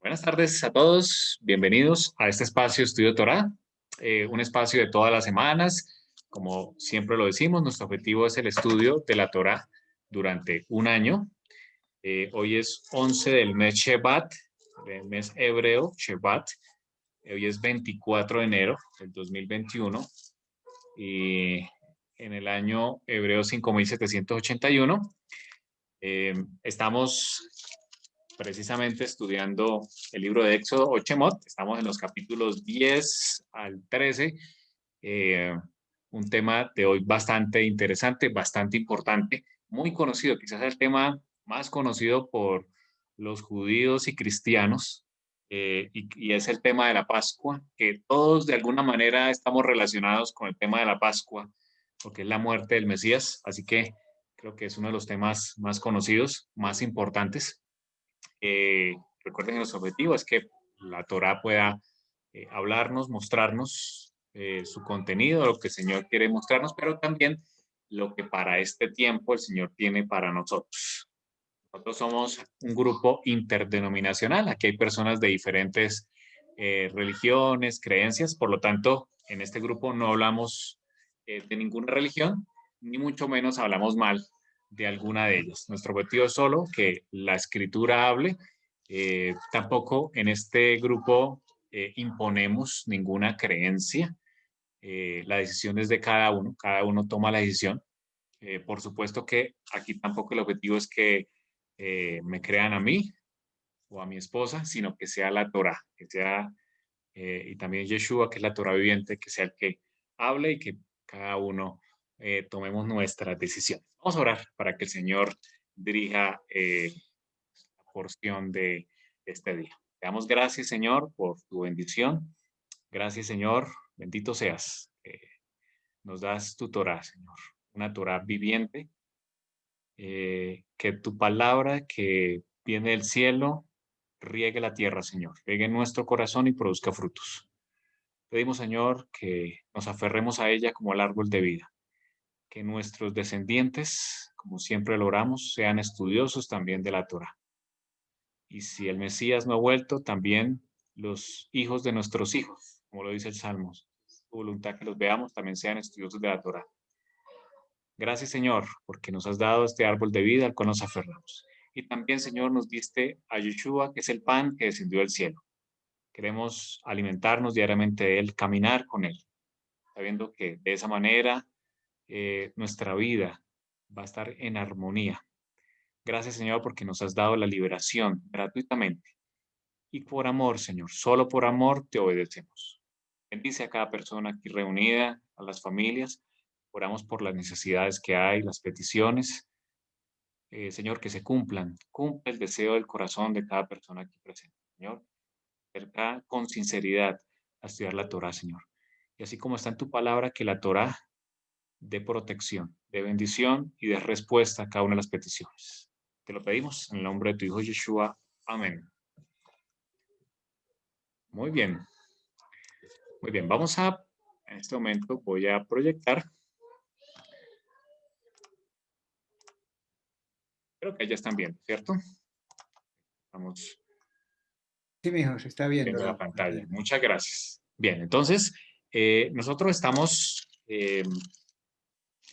Buenas tardes a todos, bienvenidos a este espacio Estudio Torá, un espacio de todas las semanas. Como siempre lo decimos, nuestro objetivo es el estudio de la Torá durante un año. Hoy es 11 del mes Shevat, del mes hebreo Shevat. Hoy es 24 de enero del 2021 y en el año hebreo 5781. Estamos precisamente estudiando el libro de Éxodo o Shemot. Estamos en los capítulos 10 al 13. Un tema de hoy bastante interesante, bastante importante, muy conocido, quizás el tema más conocido por los judíos y cristianos, y es el tema de la Pascua, que todos de alguna manera estamos relacionados con el tema de la Pascua, porque es la muerte del Mesías, así que creo que es uno de los temas más conocidos, más importantes. Recuerden que nuestro objetivo es que la Torá pueda hablarnos, mostrarnos su contenido, lo que el Señor quiere mostrarnos, pero también lo que para este tiempo el Señor tiene para nosotros. Nosotros somos un grupo interdenominacional. Aquí hay personas de diferentes religiones, creencias. Por lo tanto, en este grupo no hablamos de ninguna religión, ni mucho menos hablamos mal de alguna de ellas. Nuestro objetivo es solo que la escritura hable. Tampoco en este grupo imponemos ninguna creencia. La decisión es de cada uno toma la decisión. Por supuesto que aquí tampoco el objetivo es que me crean a mí o a mi esposa, sino que sea la Torah, que sea, y también Yeshua, que es la Torah viviente, que sea el que hable y que cada uno tomemos nuestras decisiones. Vamos a orar para que el Señor dirija la porción de este día. Te damos gracias, Señor, por tu bendición. Gracias, Señor. Bendito seas. Nos das tu Torah, Señor. Una Torah viviente, que tu palabra que viene del cielo riegue la tierra, Señor, riegue nuestro corazón y produzca frutos. Pedimos, Señor, que nos aferremos a ella como al árbol de vida, que nuestros descendientes, como siempre lo oramos, sean estudiosos también de la Torah. Y si el Mesías no ha vuelto, también los hijos de nuestros hijos, como lo dice el Salmo, tu voluntad que los veamos, también sean estudiosos de la Torah. Gracias, Señor, porque nos has dado este árbol de vida al cual nos aferramos. Y también, Señor, nos diste a Yeshua, que es el pan que descendió del cielo. Queremos alimentarnos diariamente de él, caminar con él, sabiendo que de esa manera nuestra vida va a estar en armonía. Gracias, Señor, porque nos has dado la liberación gratuitamente. Y por amor, Señor, solo por amor te obedecemos. Bendice a cada persona aquí reunida, a las familias. Oramos por las necesidades que hay, las peticiones. Señor, que se cumplan. Cumple el deseo del corazón de cada persona aquí presente, Señor. Acerca con sinceridad a estudiar la Torah, Señor. Y así como está en tu palabra, que la Torah dé protección, de bendición y de respuesta a cada una de las peticiones. Te lo pedimos en el nombre de tu Hijo Yeshua. Amén. Muy bien. Muy bien. En este momento voy a proyectar. Creo que ya están viendo, ¿cierto? Estamos Sí, mijo, se está viendo viendo la la pantalla. pantalla. Muchas gracias. Bien, entonces, nosotros estamos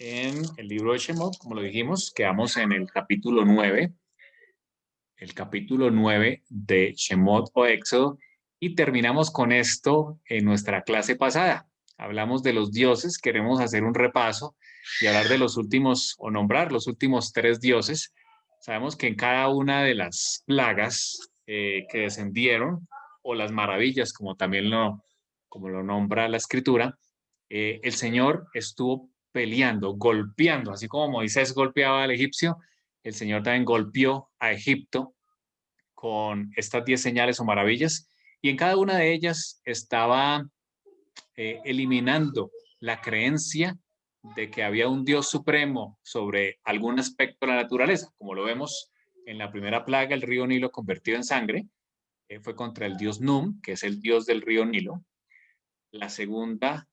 en el libro de Shemot, como lo dijimos, quedamos en el capítulo 9, de Shemot o Éxodo, y terminamos con esto en nuestra clase pasada. Hablamos de los dioses, queremos hacer un repaso y hablar de los últimos, o nombrar los últimos tres dioses. Sabemos que en cada una de las plagas que descendieron, o las maravillas, como lo nombra la escritura, el Señor estuvo peleando, golpeando, así como Moisés golpeaba al egipcio, el Señor también golpeó a Egipto con estas 10 señales o maravillas, y en cada una de ellas estaba eliminando la creencia de que había un Dios supremo sobre algún aspecto de la naturaleza, como lo vemos en la primera plaga, el río Nilo convertido en sangre, fue contra el dios Num, que es el dios del río Nilo. La segunda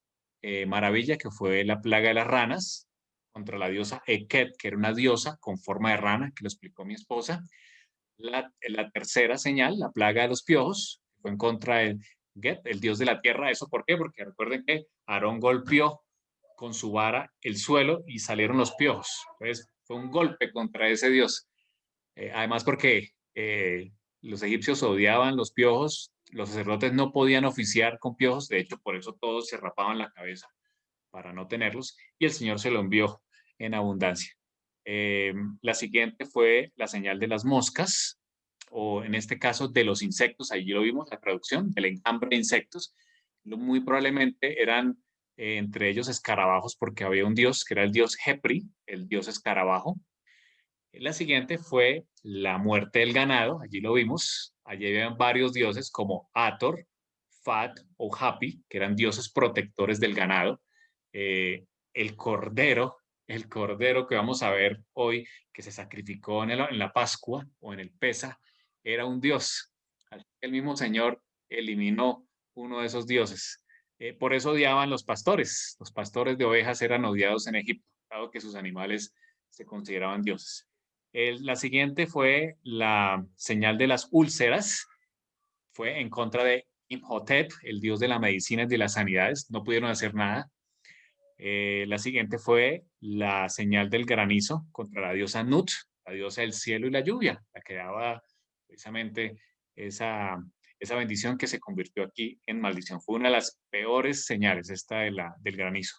maravilla, que fue la plaga de las ranas, contra la diosa Eket, que era una diosa con forma de rana, que lo explicó mi esposa. La tercera señal, la plaga de los piojos, fue en contra de Get, el dios de la tierra. ¿Eso por qué? Porque recuerden que Aarón golpeó con su vara el suelo y salieron los piojos. Entonces fue un golpe contra ese dios. Además porque los egipcios odiaban los piojos, los sacerdotes no podían oficiar con piojos, de hecho por eso todos se rapaban la cabeza para no tenerlos, y el Señor se lo envió en abundancia. La siguiente fue la señal de las moscas, o en este caso de los insectos, allí lo vimos, la traducción, del enjambre de insectos. Muy probablemente eran entre ellos escarabajos, porque había un dios que era el dios Hepri, el dios escarabajo. La siguiente fue la muerte del ganado, allí lo vimos, allí habían varios dioses como Hathor, Fat o Hapi, que eran dioses protectores del ganado. Eh, el cordero, el cordero que vamos a ver hoy, que se sacrificó en la Pascua o en el Pesa, era un dios. El mismo Señor eliminó uno de esos dioses. Por eso odiaban los pastores de ovejas eran odiados en Egipto, dado que sus animales se consideraban dioses. La siguiente fue la señal de las úlceras, fue en contra de Imhotep, el dios de la medicina y de las sanidades, no pudieron hacer nada. La siguiente fue la señal del granizo contra la diosa Nut, la diosa del cielo y la lluvia, la que daba precisamente esa bendición que se convirtió aquí en maldición. Fue una de las peores señales, esta del granizo.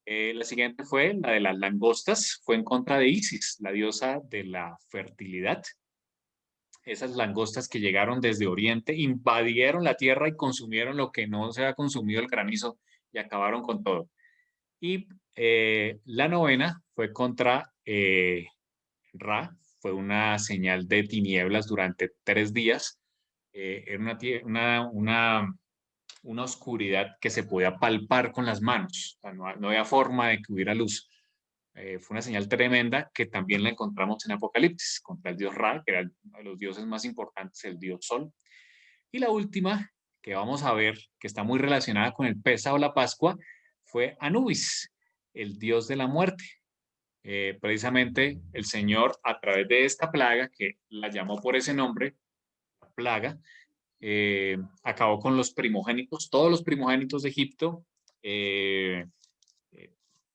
La siguiente fue la de las langostas, fue en contra de Isis, la diosa de la fertilidad. Esas langostas que llegaron desde Oriente invadieron la tierra y consumieron lo que no se ha consumido el granizo y acabaron con todo. Y la novena fue contra Ra, fue una señal de tinieblas durante 3 días. Era una oscuridad que se podía palpar con las manos, o sea, no había forma de que hubiera luz. Fue una señal tremenda que también la encontramos en Apocalipsis contra el dios Ra, que era uno de los dioses más importantes, el dios Sol. Y la última, que vamos a ver, que está muy relacionada con el Pesa o la Pascua, fue Anubis, el dios de la muerte. Precisamente el Señor, a través de esta plaga, que la llamó por ese nombre, la plaga, acabó con los primogénitos, todos los primogénitos de Egipto, eh,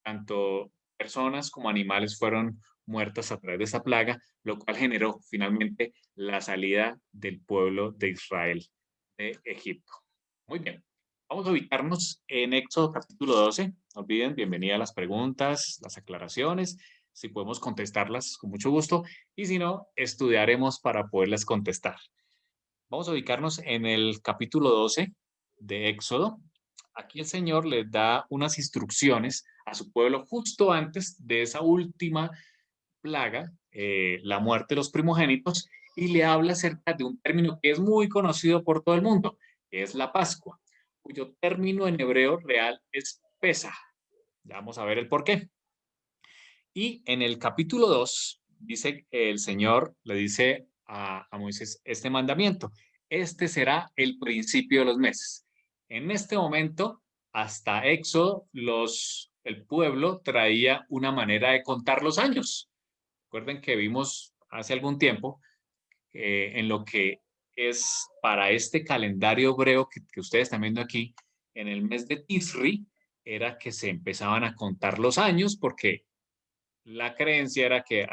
tanto personas como animales fueron muertas a través de esa plaga, lo cual generó finalmente la salida del pueblo de Israel de Egipto. Muy bien, vamos a ubicarnos en Éxodo capítulo 12. No olviden, bienvenida a las preguntas, las aclaraciones. Si podemos contestarlas, con mucho gusto. Y si no, estudiaremos para poderlas contestar. Vamos a ubicarnos en el capítulo 12 de Éxodo. Aquí el Señor les da unas instrucciones a su pueblo justo antes de esa última plaga, la muerte de los primogénitos, y le habla acerca de un término que es muy conocido por todo el mundo, que es la Pascua, cuyo término en hebreo real es Pesa. Ya vamos a ver el por qué. Y en el capítulo 2 dice que el Señor le dice a Moisés este mandamiento: este será el principio de los meses. En este momento, hasta Éxodo, el pueblo traía una manera de contar los años. Recuerden que vimos hace algún tiempo en lo que es para este calendario hebreo que ustedes están viendo aquí, en el mes de Tisri, era que se empezaban a contar los años porque la creencia era que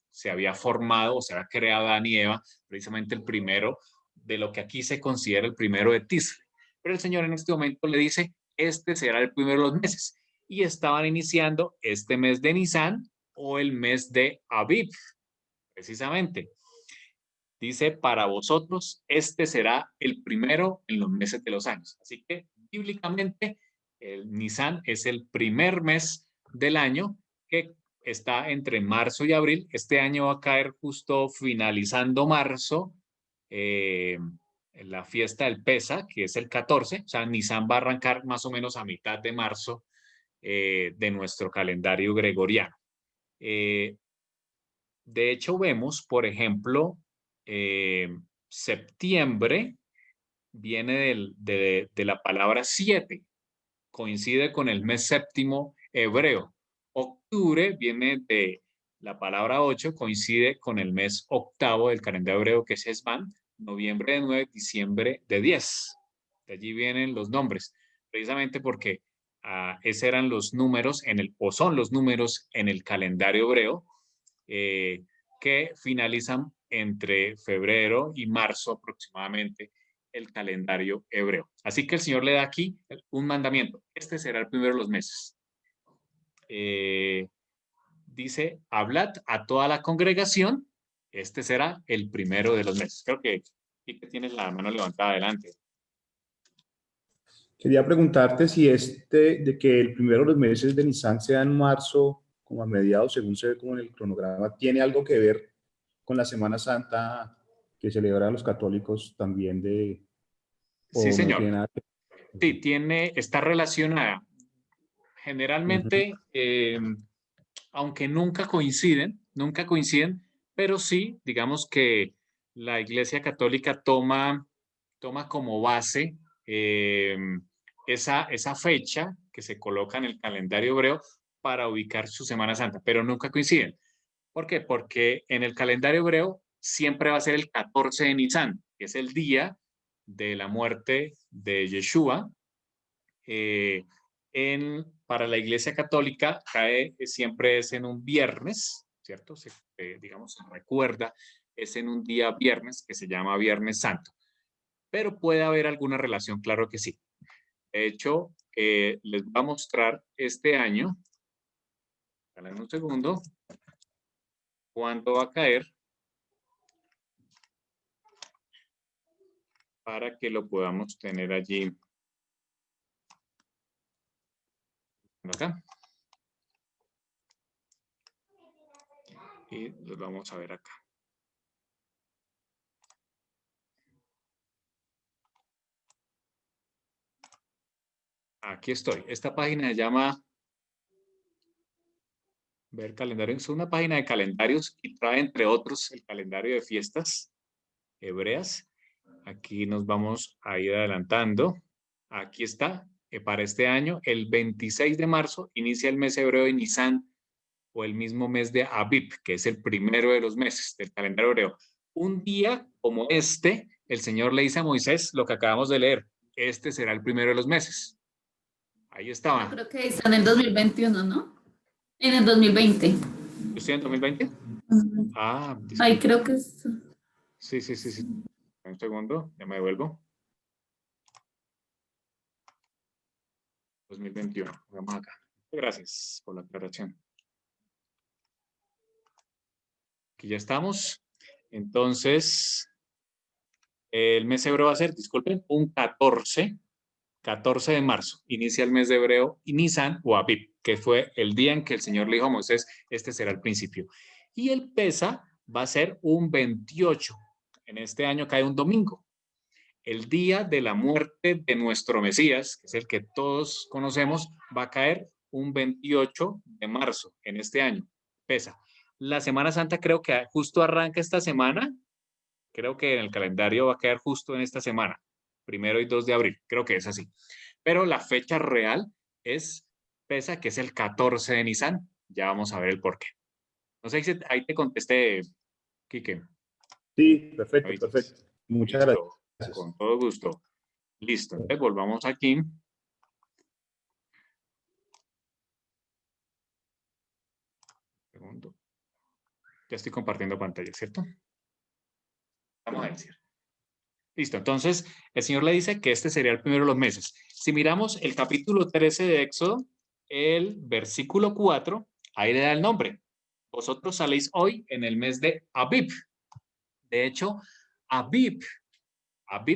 se había formado o se había creado Adán y Eva, precisamente el primero de lo que aquí se considera el primero de Tisri. Pero el Señor en este momento le dice, este será el primero de los meses. Y estaban iniciando este mes de Nisan o el mes de Aviv, precisamente. Dice, para vosotros, este será el primero en los meses de los años. Así que, bíblicamente, el Nisan es el primer mes del año que está entre marzo y abril. Este año va a caer justo finalizando marzo, en la fiesta del Pesa, que es el 14. O sea, Nisan va a arrancar más o menos a mitad de marzo de nuestro calendario gregoriano. De hecho, vemos, por ejemplo, septiembre viene de la palabra 7, coincide con el mes séptimo hebreo. Octubre viene La palabra 8 coincide con el mes octavo del calendario hebreo, que es Esban, noviembre de 9, diciembre de 10. De allí vienen los nombres, precisamente porque esos eran los números o son los números en el calendario hebreo que finalizan entre febrero y marzo aproximadamente el calendario hebreo. Así que el Señor le da aquí un mandamiento. Este será el primero de los meses. Dice, hablad a toda la congregación, este será el primero de los meses. Creo que tienes la mano levantada adelante. Quería preguntarte si de que el primero de los meses de Nisan sea en marzo, como a mediados, según se ve como en el cronograma, ¿tiene algo que ver con la Semana Santa que celebran los católicos también Sí, o no señor. tiene nada que ver? Sí, está relacionada. Generalmente, aunque nunca coinciden, pero sí, digamos que la Iglesia Católica toma como base esa fecha que se coloca en el calendario hebreo para ubicar su Semana Santa, pero nunca coinciden. ¿Por qué? Porque en el calendario hebreo siempre va a ser el 14 de Nisan, que es el día de la muerte de Yeshua. Para la Iglesia Católica cae siempre es en un viernes, ¿cierto? Digamos, se recuerda, es en un día viernes que se llama Viernes Santo. Pero puede haber alguna relación, claro que sí. De hecho, les voy a mostrar este año, en un segundo, cuándo va a caer, para que lo podamos tener allí. Acá. Y los vamos a ver acá. Aquí estoy. Esta página se llama Ver Calendario. Es una página de calendarios y trae, entre otros, el calendario de fiestas hebreas. Aquí nos vamos a ir adelantando. Aquí está. Para este año, el 26 de marzo, inicia el mes hebreo de Nisan, o el mismo mes de Abib, que es el primero de los meses del calendario hebreo. Un día como este, el Señor le dice a Moisés lo que acabamos de leer. Este será el primero de los meses. Ahí estaba. Yo creo que está en el 2021, ¿no? En el 2020. ¿Yo estoy en 2020? Ah, disculpa. Ahí creo que es. Sí. Un segundo, ya me devuelvo. 2021. Vamos acá. Gracias por la aclaración. Aquí ya estamos. Entonces, el mes hebreo va a ser, disculpen, un 14 de marzo. Inicia el mes de hebreo y Nisan o Abib, que fue el día en que el Señor le dijo a Moisés, este será el principio. Y el Pesa va a ser un 28. En este año cae un domingo. El día de la muerte de nuestro Mesías, que es el que todos conocemos, va a caer un 28 de marzo en este año. Pesa. La Semana Santa creo que justo arranca esta semana. Creo que en el calendario va a quedar justo en esta semana. 1 y 2 de abril. Creo que es así. Pero la fecha real es Pesa, que es el 14 de Nisan. Ya vamos a ver el porqué. No sé si ahí te contesté, Quique. Sí, perfecto. Muchas Listo. gracias. Con todo gusto. Listo. Entonces volvamos aquí. Segundo. Ya estoy compartiendo pantalla, ¿cierto? Vamos a decir. Listo. Entonces, el Señor le dice que este sería el primero de los meses. Si miramos el capítulo 13 de Éxodo, el versículo 4, ahí le da el nombre. Vosotros saléis hoy en el mes de Abib. De hecho, Abib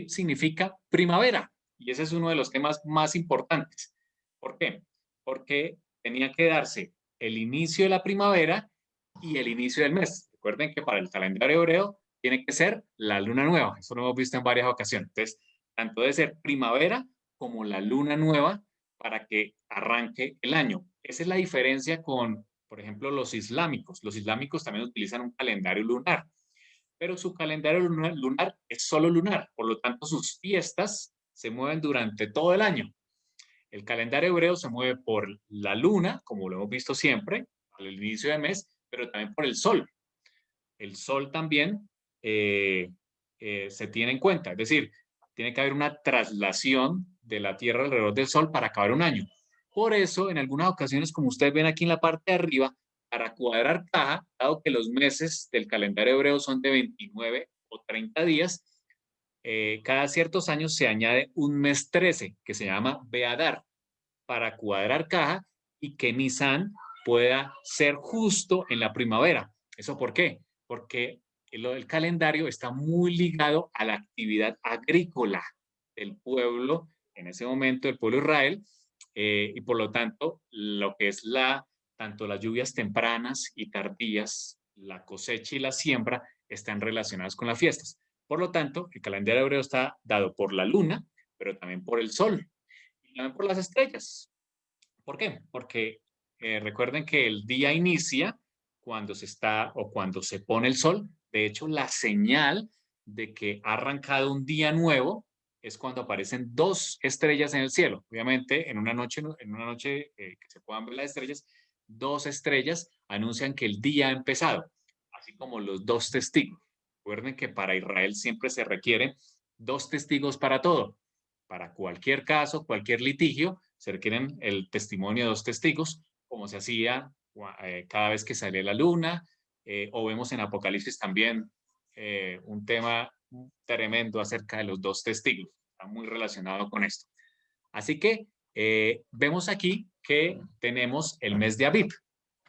significa primavera. Y ese es uno de los temas más importantes. ¿Por qué? Porque tenía que darse el inicio de la primavera y el inicio del mes. Recuerden que para el calendario hebreo tiene que ser la luna nueva. Eso lo hemos visto en varias ocasiones. Entonces, tanto debe ser primavera como la luna nueva para que arranque el año. Esa es la diferencia con, por ejemplo, los islámicos. Los islámicos también utilizan un calendario lunar, pero su calendario lunar es solo lunar. Por lo tanto, sus fiestas se mueven durante todo el año. El calendario hebreo se mueve por la luna, como lo hemos visto siempre, al inicio del mes, pero también por el sol. El sol también se tiene en cuenta, es decir, tiene que haber una traslación de la Tierra alrededor del sol para acabar un año. Por eso, en algunas ocasiones, como ustedes ven aquí en la parte de arriba, para cuadrar caja, dado que los meses del calendario hebreo son de 29 o 30 días, cada ciertos años se añade un mes 13 que se llama Beadar para cuadrar caja y que Nisan pueda ser justo en la primavera. ¿Eso por qué? Porque el calendario está muy ligado a la actividad agrícola del pueblo, en ese momento el pueblo de Israel, y por lo tanto lo que es tanto las lluvias tempranas y tardías, la cosecha y la siembra están relacionadas con las fiestas. Por lo tanto, el calendario hebreo está dado por la luna, pero también por el sol y también por las estrellas. ¿Por qué? Porque recuerden que el día inicia cuando se está o cuando se pone el sol. De hecho, la señal de que ha arrancado un día nuevo es cuando aparecen dos estrellas en el cielo. Obviamente, en una noche que se puedan ver las estrellas, dos estrellas anuncian que el día ha empezado, así como los dos testigos. Recuerden que para Israel siempre se requieren dos testigos para todo. Para cualquier caso, cualquier litigio, se requieren el testimonio de dos testigos, como se hacía cada vez que salía la luna, o vemos en Apocalipsis también un tema tremendo acerca de los dos testigos. Está muy relacionado con esto. Así que vemos aquí que tenemos el mes de Abib,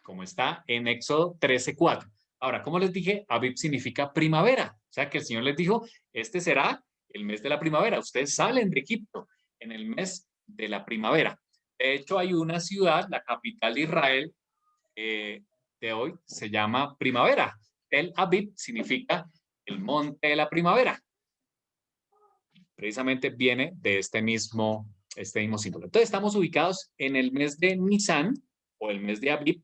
como está en Éxodo 13:4. Ahora, como les dije, Abib significa primavera. O sea que el Señor les dijo, este será el mes de la primavera. Ustedes salen de Egipto en el mes de la primavera. De hecho, hay una ciudad, la capital de Israel, de hoy, se llama Primavera. El Abib significa el monte de la primavera. Precisamente viene de este mismo símbolo. Entonces, estamos ubicados en el mes de Nisan o el mes de Abib.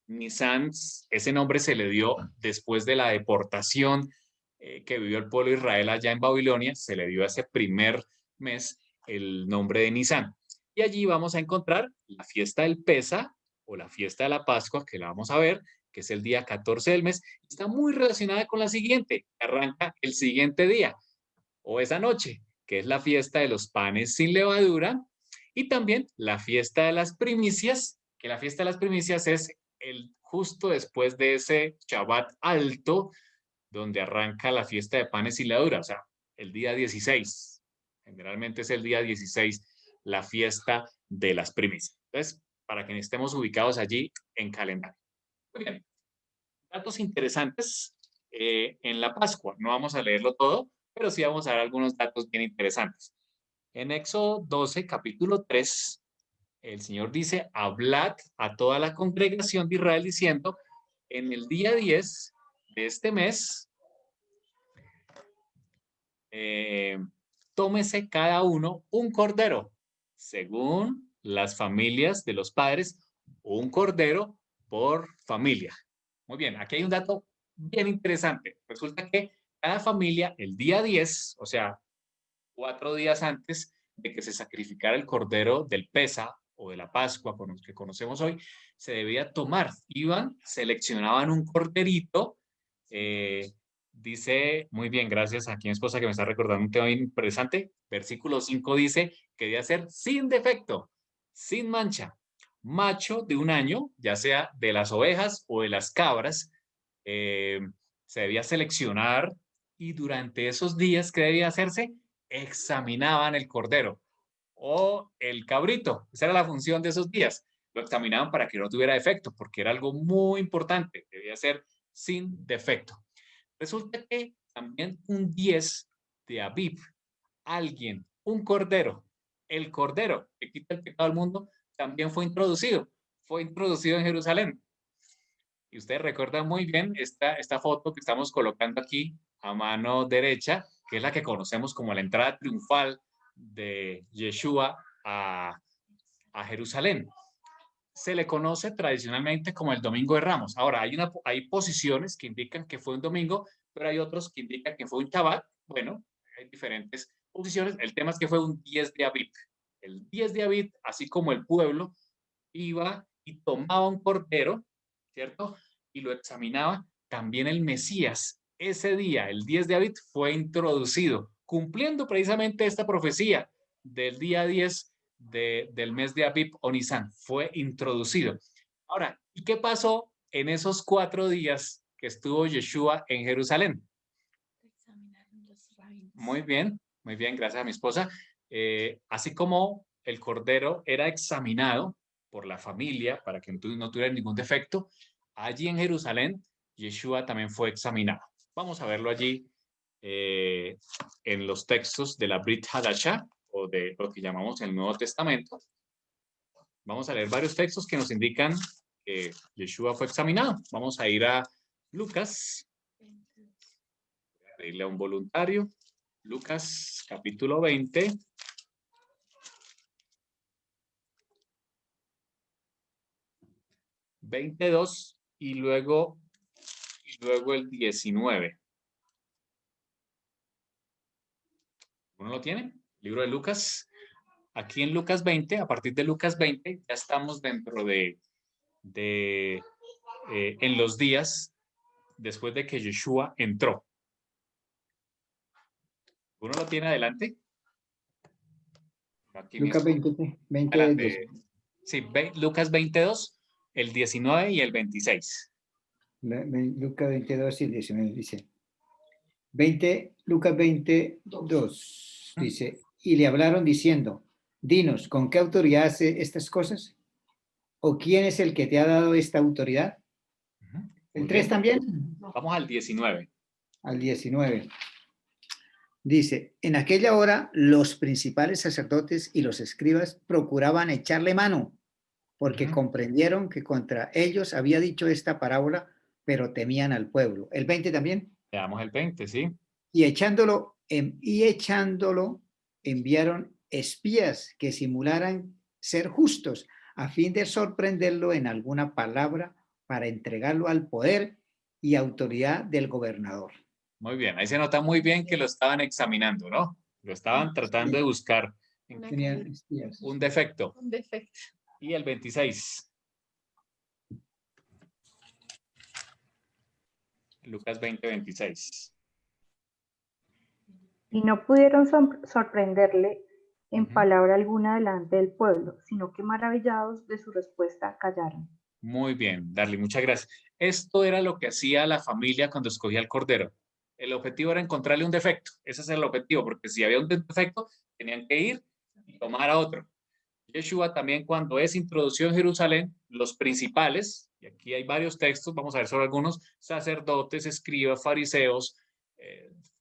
Nisan, ese nombre se le dio después de la deportación que vivió el pueblo de Israel allá en Babilonia, se le dio a ese primer mes el nombre de Nisan. Y allí vamos a encontrar la fiesta del Pesa o la fiesta de la Pascua, que la vamos a ver, que es el día 14 del mes. Está muy relacionada con la siguiente, que arranca el siguiente día o esa noche, que es la fiesta de los panes sin levadura, y también la fiesta de las primicias, que la fiesta de las primicias es justo después de ese Shabbat alto, donde arranca la fiesta de panes sin levadura, o sea, el día 16. Generalmente es el día 16 la fiesta de las primicias. Entonces, para que estemos ubicados allí en calendario. Muy bien. Datos interesantes en la Pascua. No vamos a leerlo todo, pero sí vamos a dar algunos datos bien interesantes. En Éxodo 12, capítulo 3, el Señor dice, hablad a toda la congregación de Israel diciendo, en el día 10 de este mes, tómese cada uno un cordero, según las familias de los padres, un cordero por familia. Muy bien, aquí hay un dato bien interesante. Resulta que cada familia, el día 10, o sea, 4 días antes de que se sacrificara el cordero del Pesa o de la Pascua, con los que conocemos hoy, se debía tomar. Iban, seleccionaban un corderito. Dice, muy bien, gracias aquí mi esposa que me está recordando un tema interesante. Versículo 5 dice que debía ser sin defecto, sin mancha, macho de un año, ya sea de las ovejas o de las cabras. Se debía seleccionar y durante esos días, ¿qué debía hacerse? Examinaban el cordero o el cabrito. Esa era la función de esos días. Lo examinaban para que no tuviera defecto, porque era algo muy importante. Debía ser sin defecto. Resulta que también un 10 de Abib, un cordero, el cordero que quita el pecado del mundo, también fue introducido. Fue introducido en Jerusalén. Y ustedes recuerdan muy bien esta foto que estamos colocando aquí a mano derecha, que es la que conocemos como la entrada triunfal de Yeshua a Jerusalén. Se le conoce tradicionalmente como el Domingo de Ramos. Ahora, hay posiciones que indican que fue un domingo, pero hay otros que indican que fue un Shabbat. Bueno, hay diferentes posiciones. El tema es que fue un 10 de Abib. El 10 de Abib, así como el pueblo, iba y tomaba un cordero, ¿cierto? y lo examinaba, también el Mesías, ese día, el 10 de Abib, fue introducido, cumpliendo precisamente esta profecía del día 10 del mes de Abib o Nisan, fue introducido. Ahora, ¿y qué pasó en esos 4 días que estuvo Yeshua en Jerusalén? Muy bien, gracias a mi esposa. Así como el cordero era examinado por la familia para que no tuviera ningún defecto, allí en Jerusalén, Yeshua también fue examinado. Vamos a verlo allí en los textos de la Brit Hadashah, o de lo que llamamos el Nuevo Testamento. Vamos a leer varios textos que nos indican que Yeshua fue examinado. Vamos a ir a Lucas. Voy a pedirle a un voluntario. Lucas, capítulo 20. ...22 y luego el 19. ¿Uno lo tiene? Libro de Lucas. Aquí en Lucas 20, a partir de Lucas 20, ya estamos dentro en los días después de que Yeshua entró. ¿Uno lo tiene adelante? Aquí Lucas mismo. 20. Sí, Lucas 22, el 19 y el 26. Lucas 22 y el 19 dice. Lucas 22 dice, y le hablaron diciendo, dinos, ¿con qué autoridad hace estas cosas? ¿O quién es el que te ha dado esta autoridad? ¿El 3 también? Vamos al 19. Al 19. Dice, en aquella hora los principales sacerdotes y los escribas procuraban echarle mano, porque comprendieron que contra ellos había dicho esta parábola, pero temían al pueblo. ¿El 20 también? Veamos el 20, sí. Y echándolo, enviaron espías que simularan ser justos, a fin de sorprenderlo en alguna palabra para entregarlo al poder y autoridad del gobernador. Muy bien, ahí se nota muy bien que lo estaban examinando, ¿no? Lo estaban tratando de buscar un defecto. Un defecto. Y el 26. Lucas 20, 26. Y no pudieron sorprenderle en palabra alguna delante del pueblo, sino que maravillados de su respuesta callaron. Muy bien, Darly, muchas gracias. Esto era lo que hacía la familia cuando escogía el cordero. El objetivo era encontrarle un defecto. Ese es el objetivo, porque si había un defecto, tenían que ir y tomar a otro. Yeshua también, cuando es introducido en Jerusalén, los principales, y aquí hay varios textos, vamos a ver sobre algunos, sacerdotes, escribas, fariseos,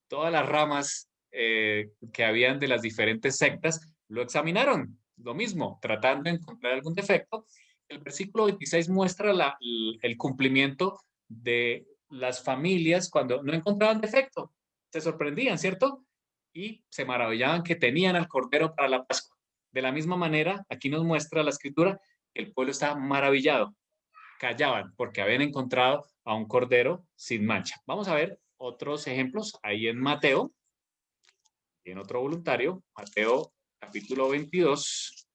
todas las ramas que habían de las diferentes sectas, lo examinaron, lo mismo, tratando de encontrar algún defecto. El versículo 26 muestra el cumplimiento de las familias cuando no encontraban defecto. Se sorprendían, ¿cierto? Y se maravillaban que tenían al Cordero para la Pascua. De la misma manera, aquí nos muestra la Escritura que el pueblo estaba maravillado. Callaban porque habían encontrado a un Cordero sin mancha. Vamos a ver otros ejemplos ahí en Mateo, y en otro voluntario, Mateo capítulo 22.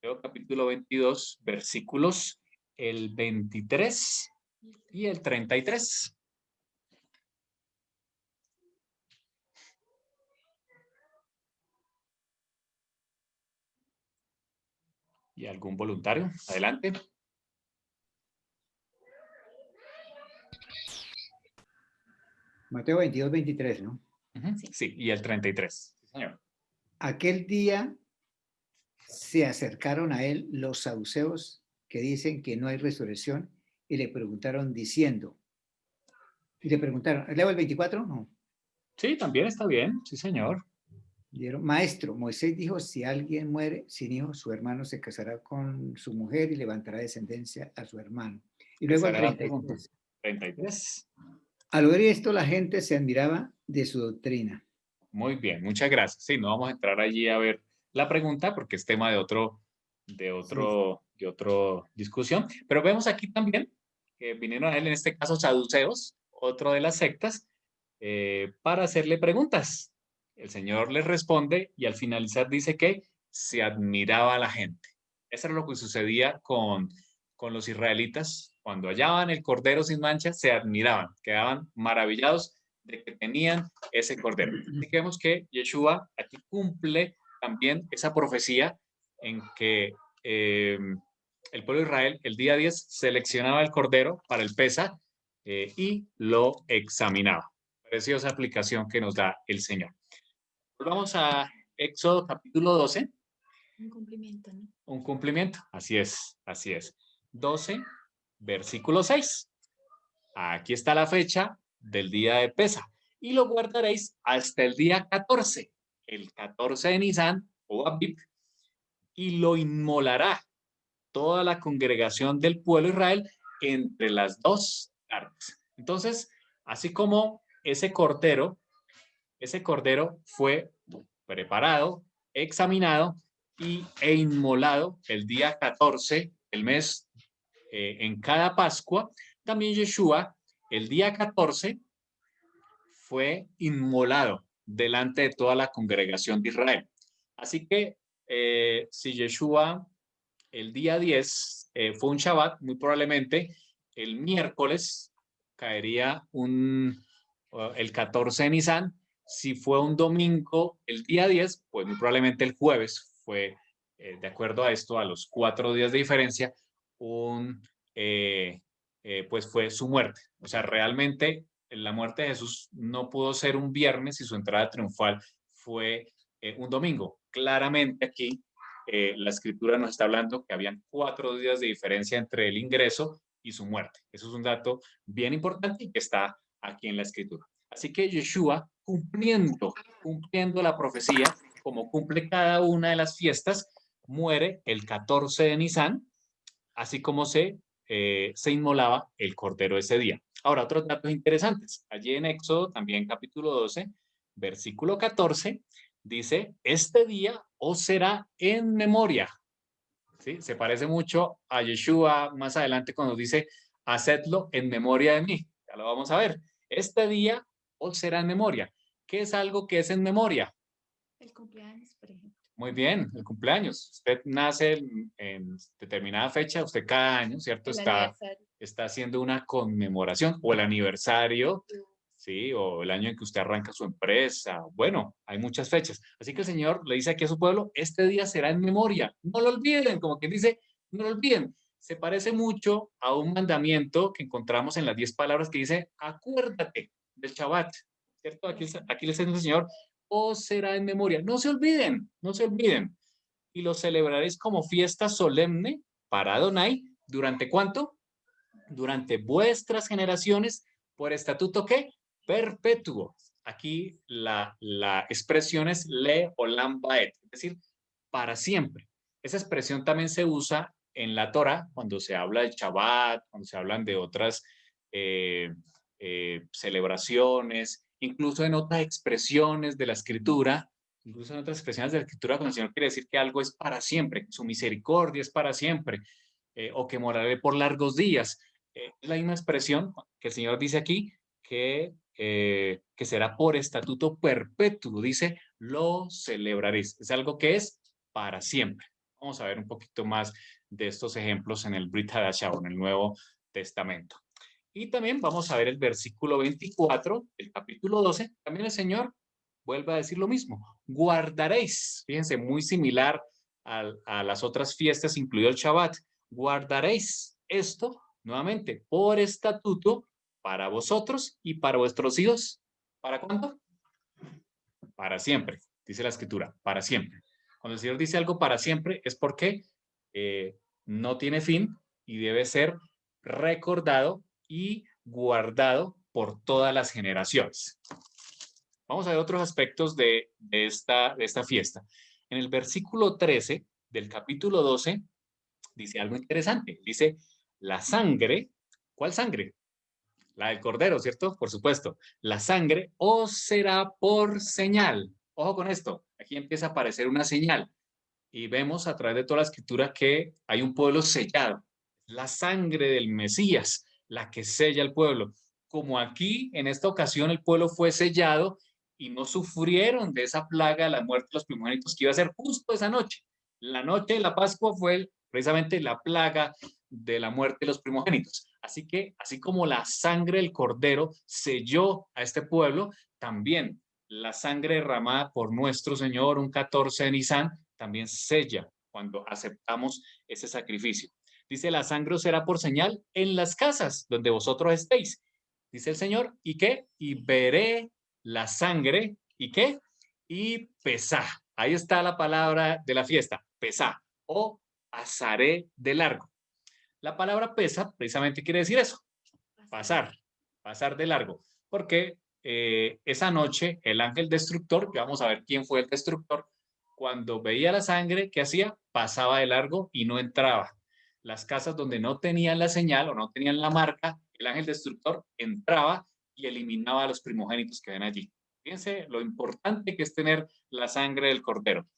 Mateo capítulo 22, versículos el 23 y el 33. ¿Y algún voluntario? Adelante. Mateo 22, 23, ¿no? Sí, y el 33. Sí, señor. Aquel día se acercaron a él los saduceos que dicen que no hay resurrección y le preguntaron ¿leo el 24? No. Sí, también está bien. Sí, señor. Maestro, Moisés dijo, si alguien muere sin hijo, su hermano se casará con su mujer y levantará descendencia a su hermano. Y luego el 33. 33. Al oír esto, la gente se admiraba de su doctrina. Muy bien, muchas gracias. Sí, no vamos a entrar allí a ver la pregunta porque es tema de otro discusión. Pero vemos aquí también que vinieron a él, en este caso, saduceos, otro de las sectas, para hacerle preguntas. El Señor les responde y al finalizar dice que se admiraba a la gente. Eso era lo que sucedía con los israelitas. Cuando hallaban el cordero sin mancha, se admiraban, quedaban maravillados de que tenían ese cordero. Así que vemos que Yeshua aquí cumple también esa profecía en que el pueblo de Israel el día 10 seleccionaba el cordero para el Pesa y lo examinaba. Preciosa aplicación que nos da el Señor. Volvamos a Éxodo capítulo 12. Un cumplimiento, ¿no? Un cumplimiento, así es, así es. 12, versículo 6. Aquí está la fecha del día de Pesa y lo guardaréis hasta el día 14, el 14 de Nisan o Abib, y lo inmolará toda la congregación del pueblo de Israel entre las dos tardes. Entonces, así como ese cordero fue preparado, examinado e inmolado el día 14 del mes en cada Pascua, también Yeshua el día 14 fue inmolado delante de toda la congregación de Israel. Así que si Yeshua el día 10 fue un Shabbat, muy probablemente el miércoles caería el 14 de Nisan. Si fue un domingo el día 10, pues muy probablemente el jueves fue, de acuerdo a esto, a los 4 días de diferencia, pues fue su muerte. O sea, realmente la muerte de Jesús no pudo ser un viernes y su entrada triunfal fue un domingo. Claramente aquí la escritura nos está hablando que habían 4 días de diferencia entre el ingreso y su muerte. Eso es un dato bien importante y que está aquí en la escritura. Así que Yeshua, cumpliendo la profecía, como cumple cada una de las fiestas, muere el 14 de Nisan, así como se inmolaba el cordero ese día. Ahora, otros datos interesantes. Allí en Éxodo, también capítulo 12, versículo 14, dice, este día os será en memoria. ¿Sí? Se parece mucho a Yeshua más adelante cuando dice, hacedlo en memoria de mí. Ya lo vamos a ver. Este día os será en memoria. ¿Qué es algo que es en memoria? El cumpleaños, por ejemplo. Muy bien, el cumpleaños. Usted nace en determinada fecha, usted cada año, ¿cierto? Está haciendo una conmemoración o el aniversario, ¿sí? O el año en que usted arranca su empresa. Bueno, hay muchas fechas. Así que el Señor le dice aquí a su pueblo, este día será en memoria. No lo olviden, como quien dice, no lo olviden. Se parece mucho a un mandamiento que encontramos en las 10 palabras que dice, acuérdate del Shabbat, ¿cierto? Aquí le dice el Señor, os será en memoria. No se olviden, no se olviden. Y lo celebraréis como fiesta solemne para Adonai. ¿Durante cuánto? Durante vuestras generaciones, por estatuto ¿qué? Perpetuo. Aquí la expresión es le olam baet, es decir, para siempre. Esa expresión también se usa en la Torah cuando se habla de Shabbat, cuando se hablan de otras celebraciones, incluso en otras expresiones de la escritura, cuando el Señor quiere decir que algo es para siempre, que su misericordia es para siempre, o que moraré por largos días. Es la misma expresión que el Señor dice aquí, que será por estatuto perpetuo, dice, lo celebraréis. Es algo que es para siempre. Vamos a ver un poquito más de estos ejemplos en el Brit Hadashah, en el Nuevo Testamento. Y también vamos a ver el versículo 24, el capítulo 12. También el Señor vuelve a decir lo mismo. Guardaréis, fíjense, muy similar a las otras fiestas, incluido el Shabbat. Guardaréis esto, nuevamente, por estatuto para vosotros y para vuestros hijos. ¿Para cuándo? Para siempre, dice la Escritura, para siempre. Cuando el Señor dice algo para siempre es porque no tiene fin y debe ser recordado y guardado por todas las generaciones. Vamos a ver otros aspectos de esta fiesta. En el versículo 13 del capítulo 12 dice algo interesante. Dice, la sangre, ¿cuál sangre? La del cordero, ¿cierto? Por supuesto. La sangre os será por señal. Ojo con esto. Aquí empieza a aparecer una señal. Y vemos a través de toda la escritura que hay un pueblo sellado. La sangre del Mesías, la que sella al pueblo. Como aquí, en esta ocasión, el pueblo fue sellado y no sufrieron de esa plaga de la muerte de los primogénitos que iba a ser justo esa noche. La noche de la Pascua fue precisamente la plaga de la muerte de los primogénitos. Así que, así como la sangre del cordero selló a este pueblo, también la sangre derramada por nuestro Señor, un 14 de Nisan, también sella cuando aceptamos ese sacrificio. Dice, la sangre os será por señal en las casas donde vosotros estéis. Dice el Señor, ¿y qué? Y veré la sangre, ¿y qué? Y pesá. Ahí está la palabra de la fiesta, pesá, o pasaré de largo. La palabra pesa precisamente quiere decir eso, pasar de largo, porque esa noche el ángel destructor, que vamos a ver quién fue el destructor, cuando veía la sangre, ¿qué hacía? Pasaba de largo y no entraba. Las casas donde no tenían la señal o no tenían la marca, el ángel destructor entraba y eliminaba a los primogénitos que ven allí. Fíjense lo importante que es tener la sangre del cordero.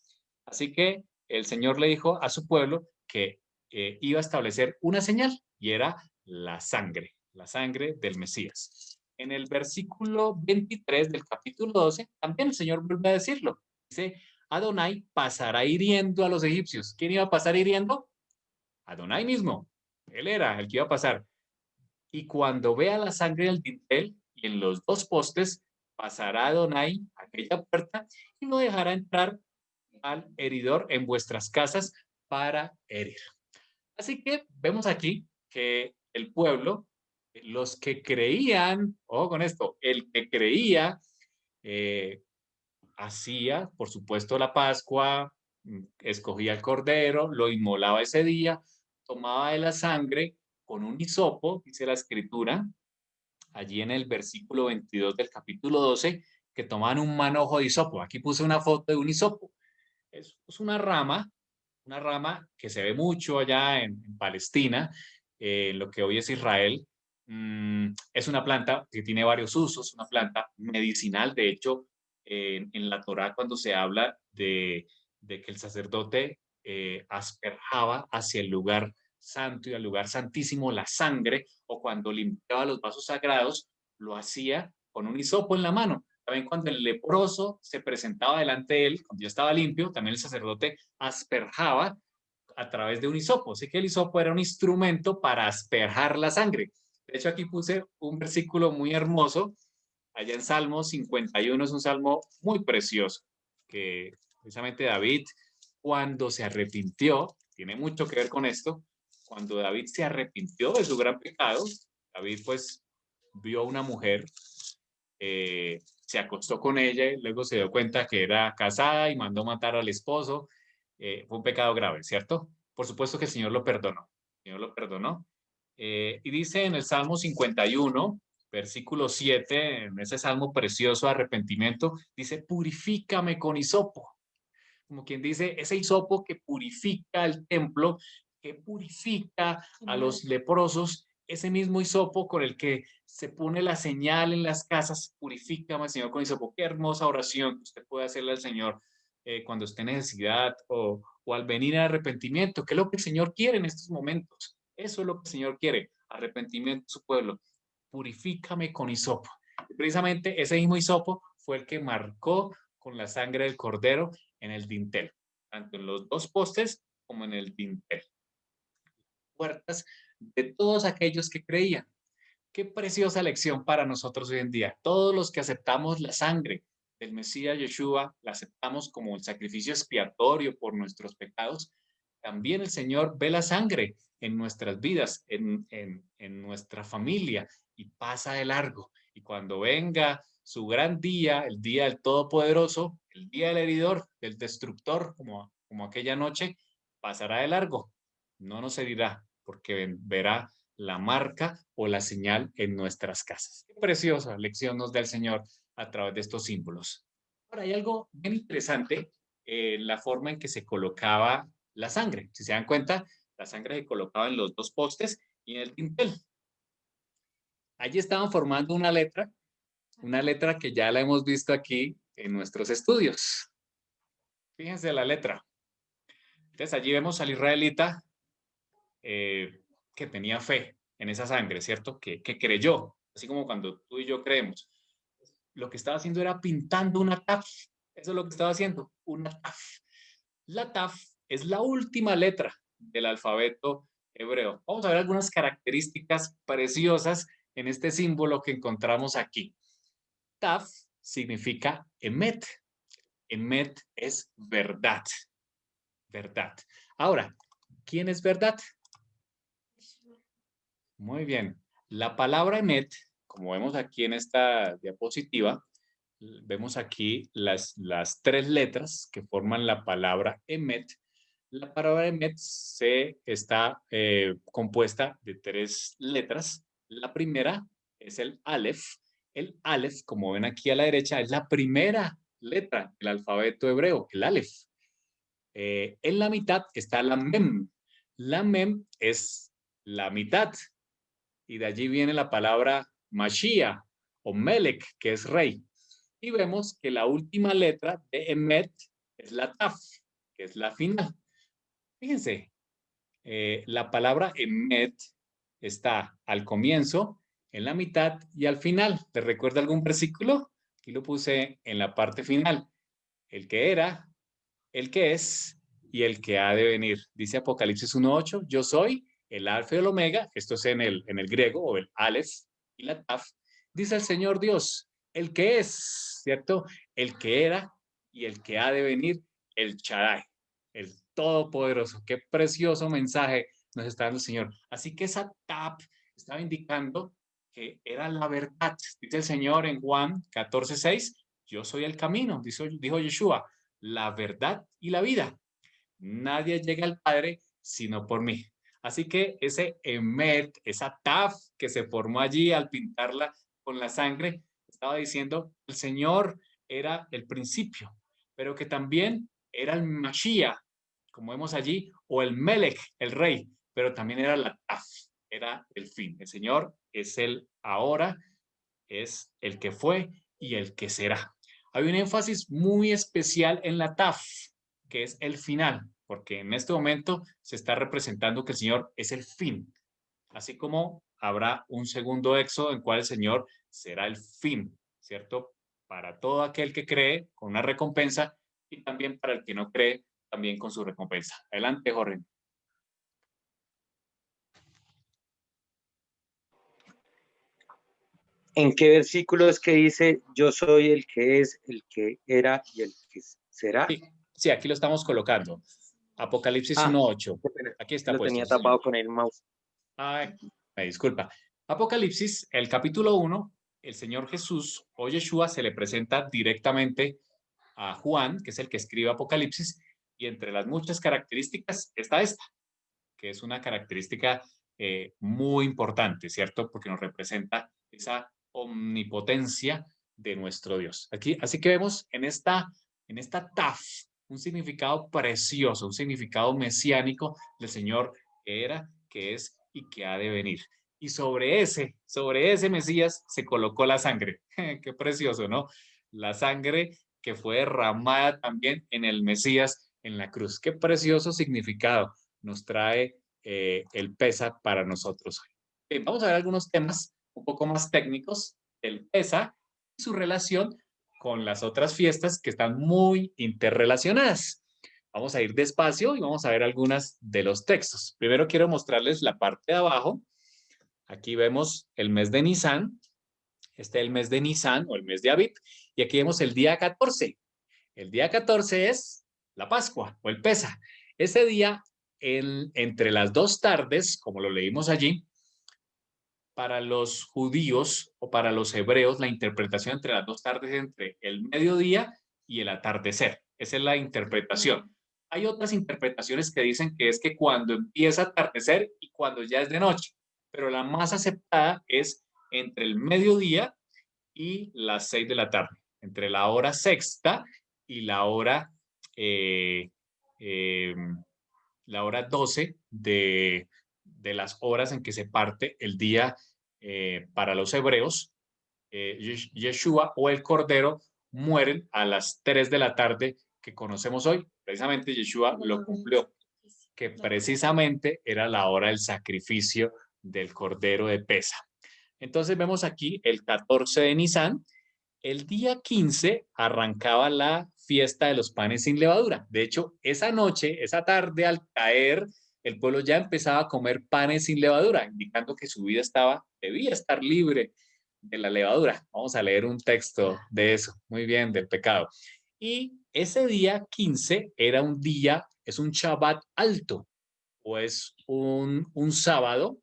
Así que el Señor le dijo a su pueblo que iba a establecer una señal y era la sangre del Mesías. En el versículo 23 del capítulo 12, también el Señor vuelve a decirlo. Dice, Adonai pasará hiriendo a los egipcios. ¿Quién iba a pasar hiriendo? Adonai mismo. Él era el que iba a pasar. Y cuando vea la sangre del dintel y en los dos postes, pasará Adonai a aquella puerta y no dejará entrar al heridor en vuestras casas para herir. Así que vemos aquí que el pueblo, los que creían, ojo con esto, el que creía hacía, por supuesto, la Pascua, escogía el cordero, lo inmolaba ese día, tomaba de la sangre con un hisopo, dice la escritura, allí en el versículo 22 del capítulo 12, que tomaban un manojo de hisopo. Aquí puse una foto de un hisopo. Es una rama que se ve mucho allá en Palestina, lo que hoy es Israel. Es una planta que tiene varios usos, una planta medicinal. De hecho, en la Torá, cuando se habla de que el sacerdote asperjaba hacia el lugar santo y al lugar santísimo la sangre, o cuando limpiaba los vasos sagrados, lo hacía con un hisopo en la mano. También cuando el leproso se presentaba delante de él, cuando ya estaba limpio, también el sacerdote asperjaba a través de un hisopo. Así que el hisopo era un instrumento para asperjar la sangre. De hecho, aquí puse un versículo muy hermoso, allá en Salmo 51, es un salmo muy precioso, que precisamente David, cuando se arrepintió, tiene mucho que ver con esto, cuando David se arrepintió de su gran pecado, David pues vio a una mujer, se acostó con ella y luego se dio cuenta que era casada y mandó matar al esposo. Fue un pecado grave, ¿cierto? Por supuesto que el Señor lo perdonó. El Señor lo perdonó. Y dice en el Salmo 51, versículo 7, en ese salmo precioso de arrepentimiento, dice, purifícame con hisopo. Como quien dice, ese hisopo que purifica el templo, que purifica a los leprosos, ese mismo hisopo con el que se pone la señal en las casas, purifícame, Señor, con hisopo. Qué hermosa oración que usted puede hacerle al Señor cuando esté en necesidad o al venir al arrepentimiento, que es lo que el Señor quiere en estos momentos. Eso es lo que el Señor quiere, arrepentimiento de su pueblo. Purifícame con hisopo. Y precisamente ese mismo hisopo fue el que marcó con la sangre del cordero en el dintel, tanto en los dos postes como en el dintel. Puertas de todos aquellos que creían. Qué preciosa lección para nosotros hoy en día. Todos los que aceptamos la sangre del Mesías Yeshua, la aceptamos como el sacrificio expiatorio por nuestros pecados, también el Señor ve la sangre en nuestras vidas, en nuestra familia, y pasa de largo. Y cuando venga su gran día, el día del Todopoderoso, el día del heridor, del destructor, como aquella noche, pasará de largo. No nos herirá, porque verá la marca o la señal en nuestras casas. Qué preciosa lección nos da el Señor a través de estos símbolos. Ahora, hay algo bien interesante en la forma en que se colocaba la sangre. Si se dan cuenta, la sangre se colocaba en los dos postes y en el dintel. Allí estaban formando una letra que ya la hemos visto aquí en nuestros estudios. Fíjense la letra. Entonces allí vemos al israelita que tenía fe en esa sangre, ¿cierto? Que creyó, así como cuando tú y yo creemos. Lo que estaba haciendo era pintando una taf. Eso es lo que estaba haciendo, una taf. La taf es la última letra del alfabeto hebreo. Vamos a ver algunas características preciosas en este símbolo que encontramos aquí. Taf significa emet. Emet es verdad. Verdad. Ahora, ¿quién es verdad? Muy bien. La palabra emet, como vemos aquí en esta diapositiva, vemos aquí las 3 letras que forman la palabra emet. La palabra emet está compuesta de 3 letras. La primera es el alef. El alef, como ven aquí a la derecha, es la primera letra del alfabeto hebreo, el alef. En la mitad está la mem. La mem es la mitad. Y de allí viene la palabra Mashiach o Melech, que es rey. Y vemos que la última letra de Emet es la Taf, que es la final. Fíjense, la palabra Emet está al comienzo, en la mitad y al final. ¿Te recuerda algún versículo? Aquí lo puse en la parte final. El que era, el que es y el que ha de venir. Dice Apocalipsis 1:8, yo soy el alfa y el omega, esto es en el griego, o el alef y la taf. Dice el Señor Dios, el que es, ¿cierto? El que era y el que ha de venir, el Shaddai, el Todopoderoso. Qué precioso mensaje nos está dando el Señor. Así que esa taf estaba indicando que era la verdad. Dice el Señor en Juan 14:6, yo soy el camino, dijo Yeshua, la verdad y la vida. Nadie llega al Padre sino por mí. Así que ese emet, esa taf que se formó allí al pintarla con la sangre, estaba diciendo el Señor era el principio, pero que también era el Mashiach, como vemos allí, o el Melech, el rey, pero también era la taf, era el fin. El Señor es el ahora, es el que fue y el que será. Hay un énfasis muy especial en la taf, que es el final, porque en este momento se está representando que el Señor es el fin, así como habrá un segundo éxodo en cual el Señor será el fin, ¿cierto? Para todo aquel que cree con una recompensa y también para el que no cree también con su recompensa. Adelante, Jorge. ¿En qué versículo es que dice yo soy el que es, el que era y el que será? Sí, sí, aquí lo estamos colocando. Apocalipsis 1:8. Aquí está Lo puesto, tenía sí, señor. tapado con el mouse. Ay, me disculpa. Apocalipsis, el capítulo 1, el Señor Jesús o Yeshua se le presenta directamente a Juan, que es el que escribe Apocalipsis, y entre las muchas características está esta, que es una característica muy importante, ¿cierto? Porque nos representa esa omnipotencia de nuestro Dios. Aquí, así que vemos en esta taf un significado precioso, un significado mesiánico del Señor que era, que es y que ha de venir. Y sobre ese Mesías se colocó la sangre. Qué precioso, ¿no? La sangre que fue derramada también en el Mesías en la cruz. Qué precioso significado nos trae el PESA para nosotros hoy. Vamos a ver algunos temas un poco más técnicos del PESA y su relación con las otras fiestas que están muy interrelacionadas. Vamos a ir despacio y vamos a ver algunas de los textos. Primero quiero mostrarles la parte de abajo. Aquí vemos el mes de Nisan. Este es el mes de Nisan o el mes de Aviv. Y aquí vemos el día 14. El día 14 es la Pascua o el Pesa. Ese día, entre las 2 tardes, como lo leímos allí, para los judíos o para los hebreos, la interpretación entre las 2 tardes es entre el mediodía y el atardecer. Esa es la interpretación. Hay otras interpretaciones que dicen que es que cuando empieza a atardecer y cuando ya es de noche, pero la más aceptada es entre el mediodía y las 6 de la tarde, entre la hora sexta y eh, eh, la hora 12 de las horas en que se parte el día para los hebreos. Yeshua o el Cordero mueren a las 3 de la tarde que conocemos hoy. Precisamente Yeshua lo cumplió, que precisamente era la hora del sacrificio del Cordero de Pesa. Entonces vemos aquí el 14 de Nisan. El día 15 arrancaba la fiesta de los panes sin levadura. De hecho, esa noche, esa tarde, al caer el pueblo ya empezaba a comer panes sin levadura, indicando que su vida debía estar libre de la levadura. Vamos a leer un texto de eso, muy bien, del pecado. Y ese día 15 es un Shabbat alto, o es un sábado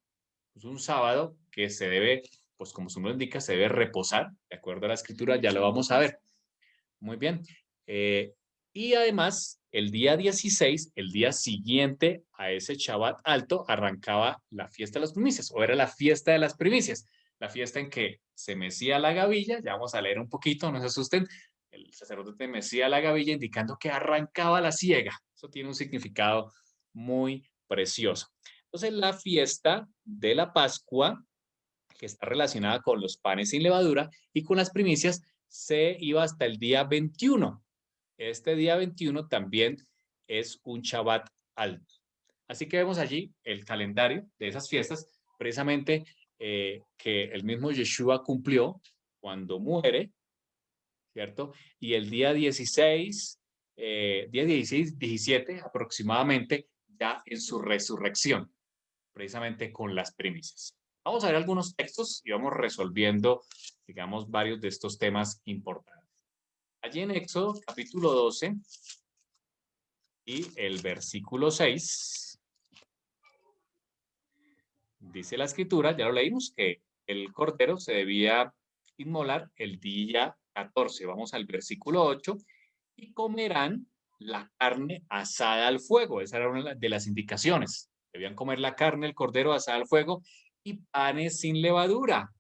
que se debe, pues como su nombre indica, se debe reposar, de acuerdo a la escritura, ya lo vamos a ver. Muy bien. Y además, el día 16, el día siguiente a ese Shabbat alto, arrancaba la fiesta de las primicias, o era la fiesta de las primicias, la fiesta en que se mecía la gavilla, ya vamos a leer un poquito, no se asusten, el sacerdote mecía la gavilla indicando que arrancaba la siega. Eso tiene un significado muy precioso. Entonces, la fiesta de la Pascua, que está relacionada con los panes sin levadura y con las primicias, se iba hasta el día 21. Este día 21 también es un Shabbat alto. Así que vemos allí el calendario de esas fiestas, precisamente que el mismo Yeshua cumplió cuando muere, ¿cierto? Y el día 16, 17 aproximadamente, ya en su resurrección, precisamente con las primicias. Vamos a ver algunos textos y vamos resolviendo, digamos, varios de estos temas importantes. Allí en Éxodo, capítulo 12 y el versículo 6, dice la escritura, ya lo leímos, que el cordero se debía inmolar el día 14. Vamos al versículo 8, y comerán la carne asada al fuego. Esa era una de las indicaciones. Debían comer la carne, el cordero asada al fuego y panes sin levadura,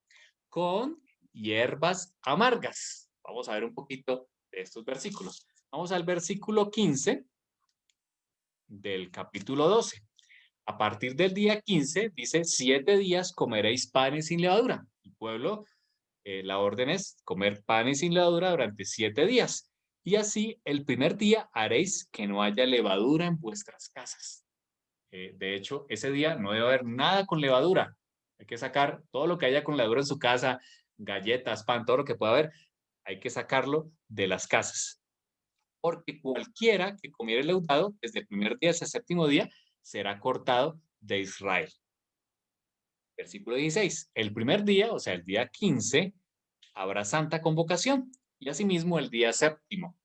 con hierbas amargas. Vamos a ver un poquito de estos versículos. Vamos al versículo 15 del capítulo 12. A partir del día 15, dice, 7 días comeréis panes sin levadura. El pueblo, la orden es comer panes sin levadura durante 7 días. Y así el primer día haréis que no haya levadura en vuestras casas. De hecho, ese día no debe haber nada con levadura. Hay que sacar todo lo que haya con levadura en su casa, galletas, pan, todo lo que pueda haber, hay que sacarlo de las casas. Porque cualquiera que comiere leudado desde el primer día hasta el séptimo día será cortado de Israel. Versículo 16. El primer día, o sea, el día 15, habrá santa convocación. Y asimismo el día séptimo,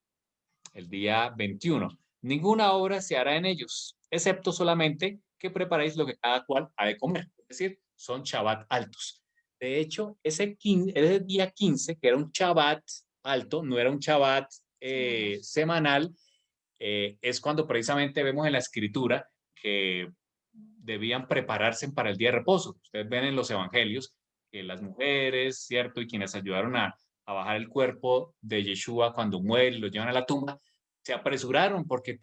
el día 21. Ninguna obra se hará en ellos, excepto solamente que preparéis lo que cada cual ha de comer. Es decir, son Shabbat altos. De hecho, ese día 15, que era un Shabbat alto, no era un Shabbat semanal, es cuando precisamente vemos en la escritura que debían prepararse para el día de reposo. Ustedes ven en los evangelios que las mujeres, ¿cierto? Y quienes ayudaron a bajar el cuerpo de Yeshua cuando muere y lo llevan a la tumba, se apresuraron porque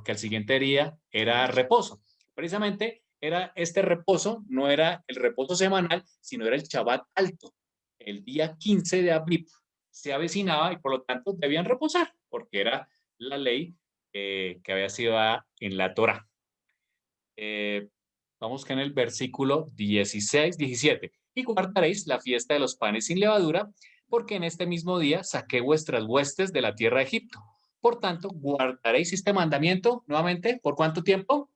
al siguiente día era reposo. Precisamente era este reposo, no era el reposo semanal, sino era el Shabbat alto. El día 15 de Aviv se avecinaba y por lo tanto debían reposar, porque era la ley que había sido dada en la Torá. Vamos que en el versículo 16, 17. Y guardaréis la fiesta de los panes sin levadura, porque en este mismo día saqué vuestras huestes de la tierra de Egipto. Por tanto, guardaréis este mandamiento nuevamente. ¿Por cuánto tiempo?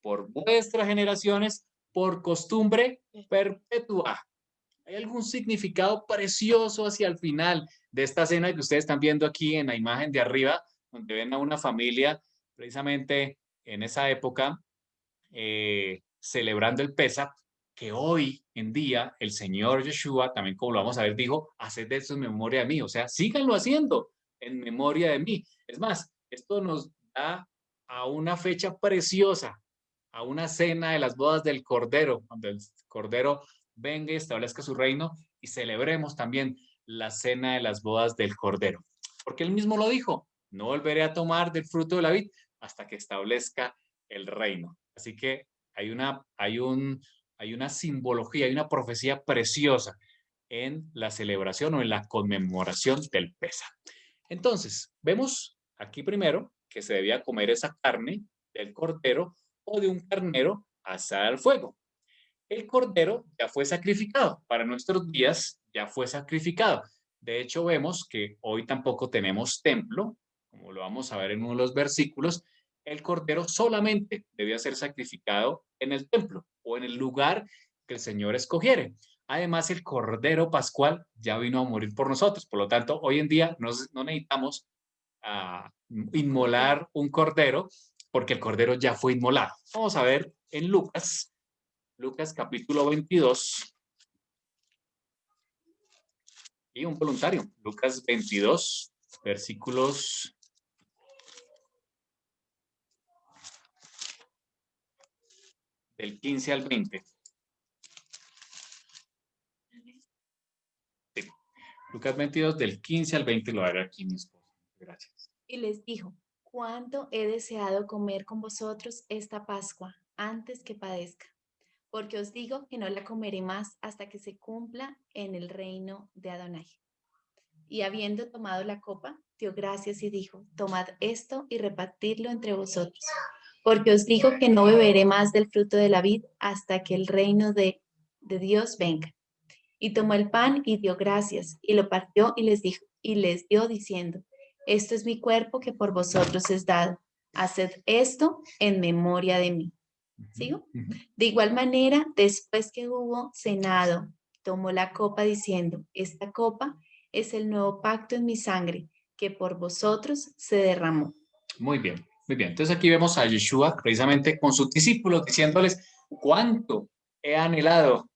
Por vuestras generaciones, por costumbre perpetua. ¿Hay algún significado precioso hacia el final de esta cena que ustedes están viendo aquí en la imagen de arriba, donde ven a una familia precisamente en esa época celebrando el Pesach, que hoy en día el Señor Yeshua, también como lo vamos a ver, dijo, haced de eso en memoria de mí, o sea, síganlo haciendo en memoria de mí. Es más, esto nos da a una fecha preciosa, a una cena de las bodas del Cordero, cuando el Cordero venga y establezca su reino, y celebremos también la cena de las bodas del Cordero. Porque él mismo lo dijo, no volveré a tomar del fruto de la vid hasta que establezca el reino. Así que hay una simbología, hay una profecía preciosa en la celebración o en la conmemoración del Pesaj. Entonces, vemos aquí primero que se debía comer esa carne del cordero o de un carnero asada al fuego. El cordero ya fue sacrificado, para nuestros días ya fue sacrificado. De hecho, vemos que hoy tampoco tenemos templo, como lo vamos a ver en uno de los versículos, el cordero solamente debía ser sacrificado en el templo o en el lugar que el Señor escogiere. Además, el cordero pascual ya vino a morir por nosotros. Por lo tanto, hoy en día no necesitamos inmolar un cordero porque el cordero ya fue inmolado. Vamos a ver en Lucas capítulo 22. Y un voluntario, Lucas 22, versículos del 15 al 20. Sí. Lucas 22, del 15 al 20, lo hará aquí mi esposo. Gracias. Y les dijo, cuánto he deseado comer con vosotros esta Pascua antes que padezca, porque os digo que no la comeré más hasta que se cumpla en el reino de Adonai. Y habiendo tomado la copa, dio gracias y dijo, tomad esto y repartidlo entre vosotros, porque os digo que no beberé más del fruto de la vid hasta que el reino de Dios venga. Y tomó el pan y dio gracias, y lo partió y les dio diciendo, esto es mi cuerpo que por vosotros es dado. Haced esto en memoria de mí. ¿Sigo? De igual manera, después que hubo cenado, tomó la copa diciendo, esta copa es el nuevo pacto en mi sangre, que por vosotros se derramó. Muy bien, muy bien. Entonces aquí vemos a Yeshua precisamente con sus discípulos diciéndoles cuánto he anhelado,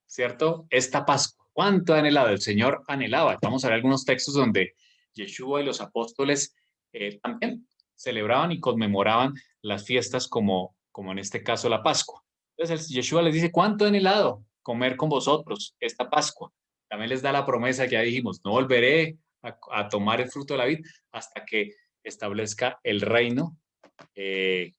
¿cierto? Esta Pascua, cuánto he anhelado. El Señor anhelaba. Vamos a ver algunos textos donde Yeshua y los apóstoles también celebraban y conmemoraban las fiestas como en este caso la Pascua. Entonces Yeshua les dice, cuánto he anhelado comer con vosotros esta Pascua. También les da la promesa que ya dijimos, no volveré a tomar el fruto de la vid hasta que establezca el reino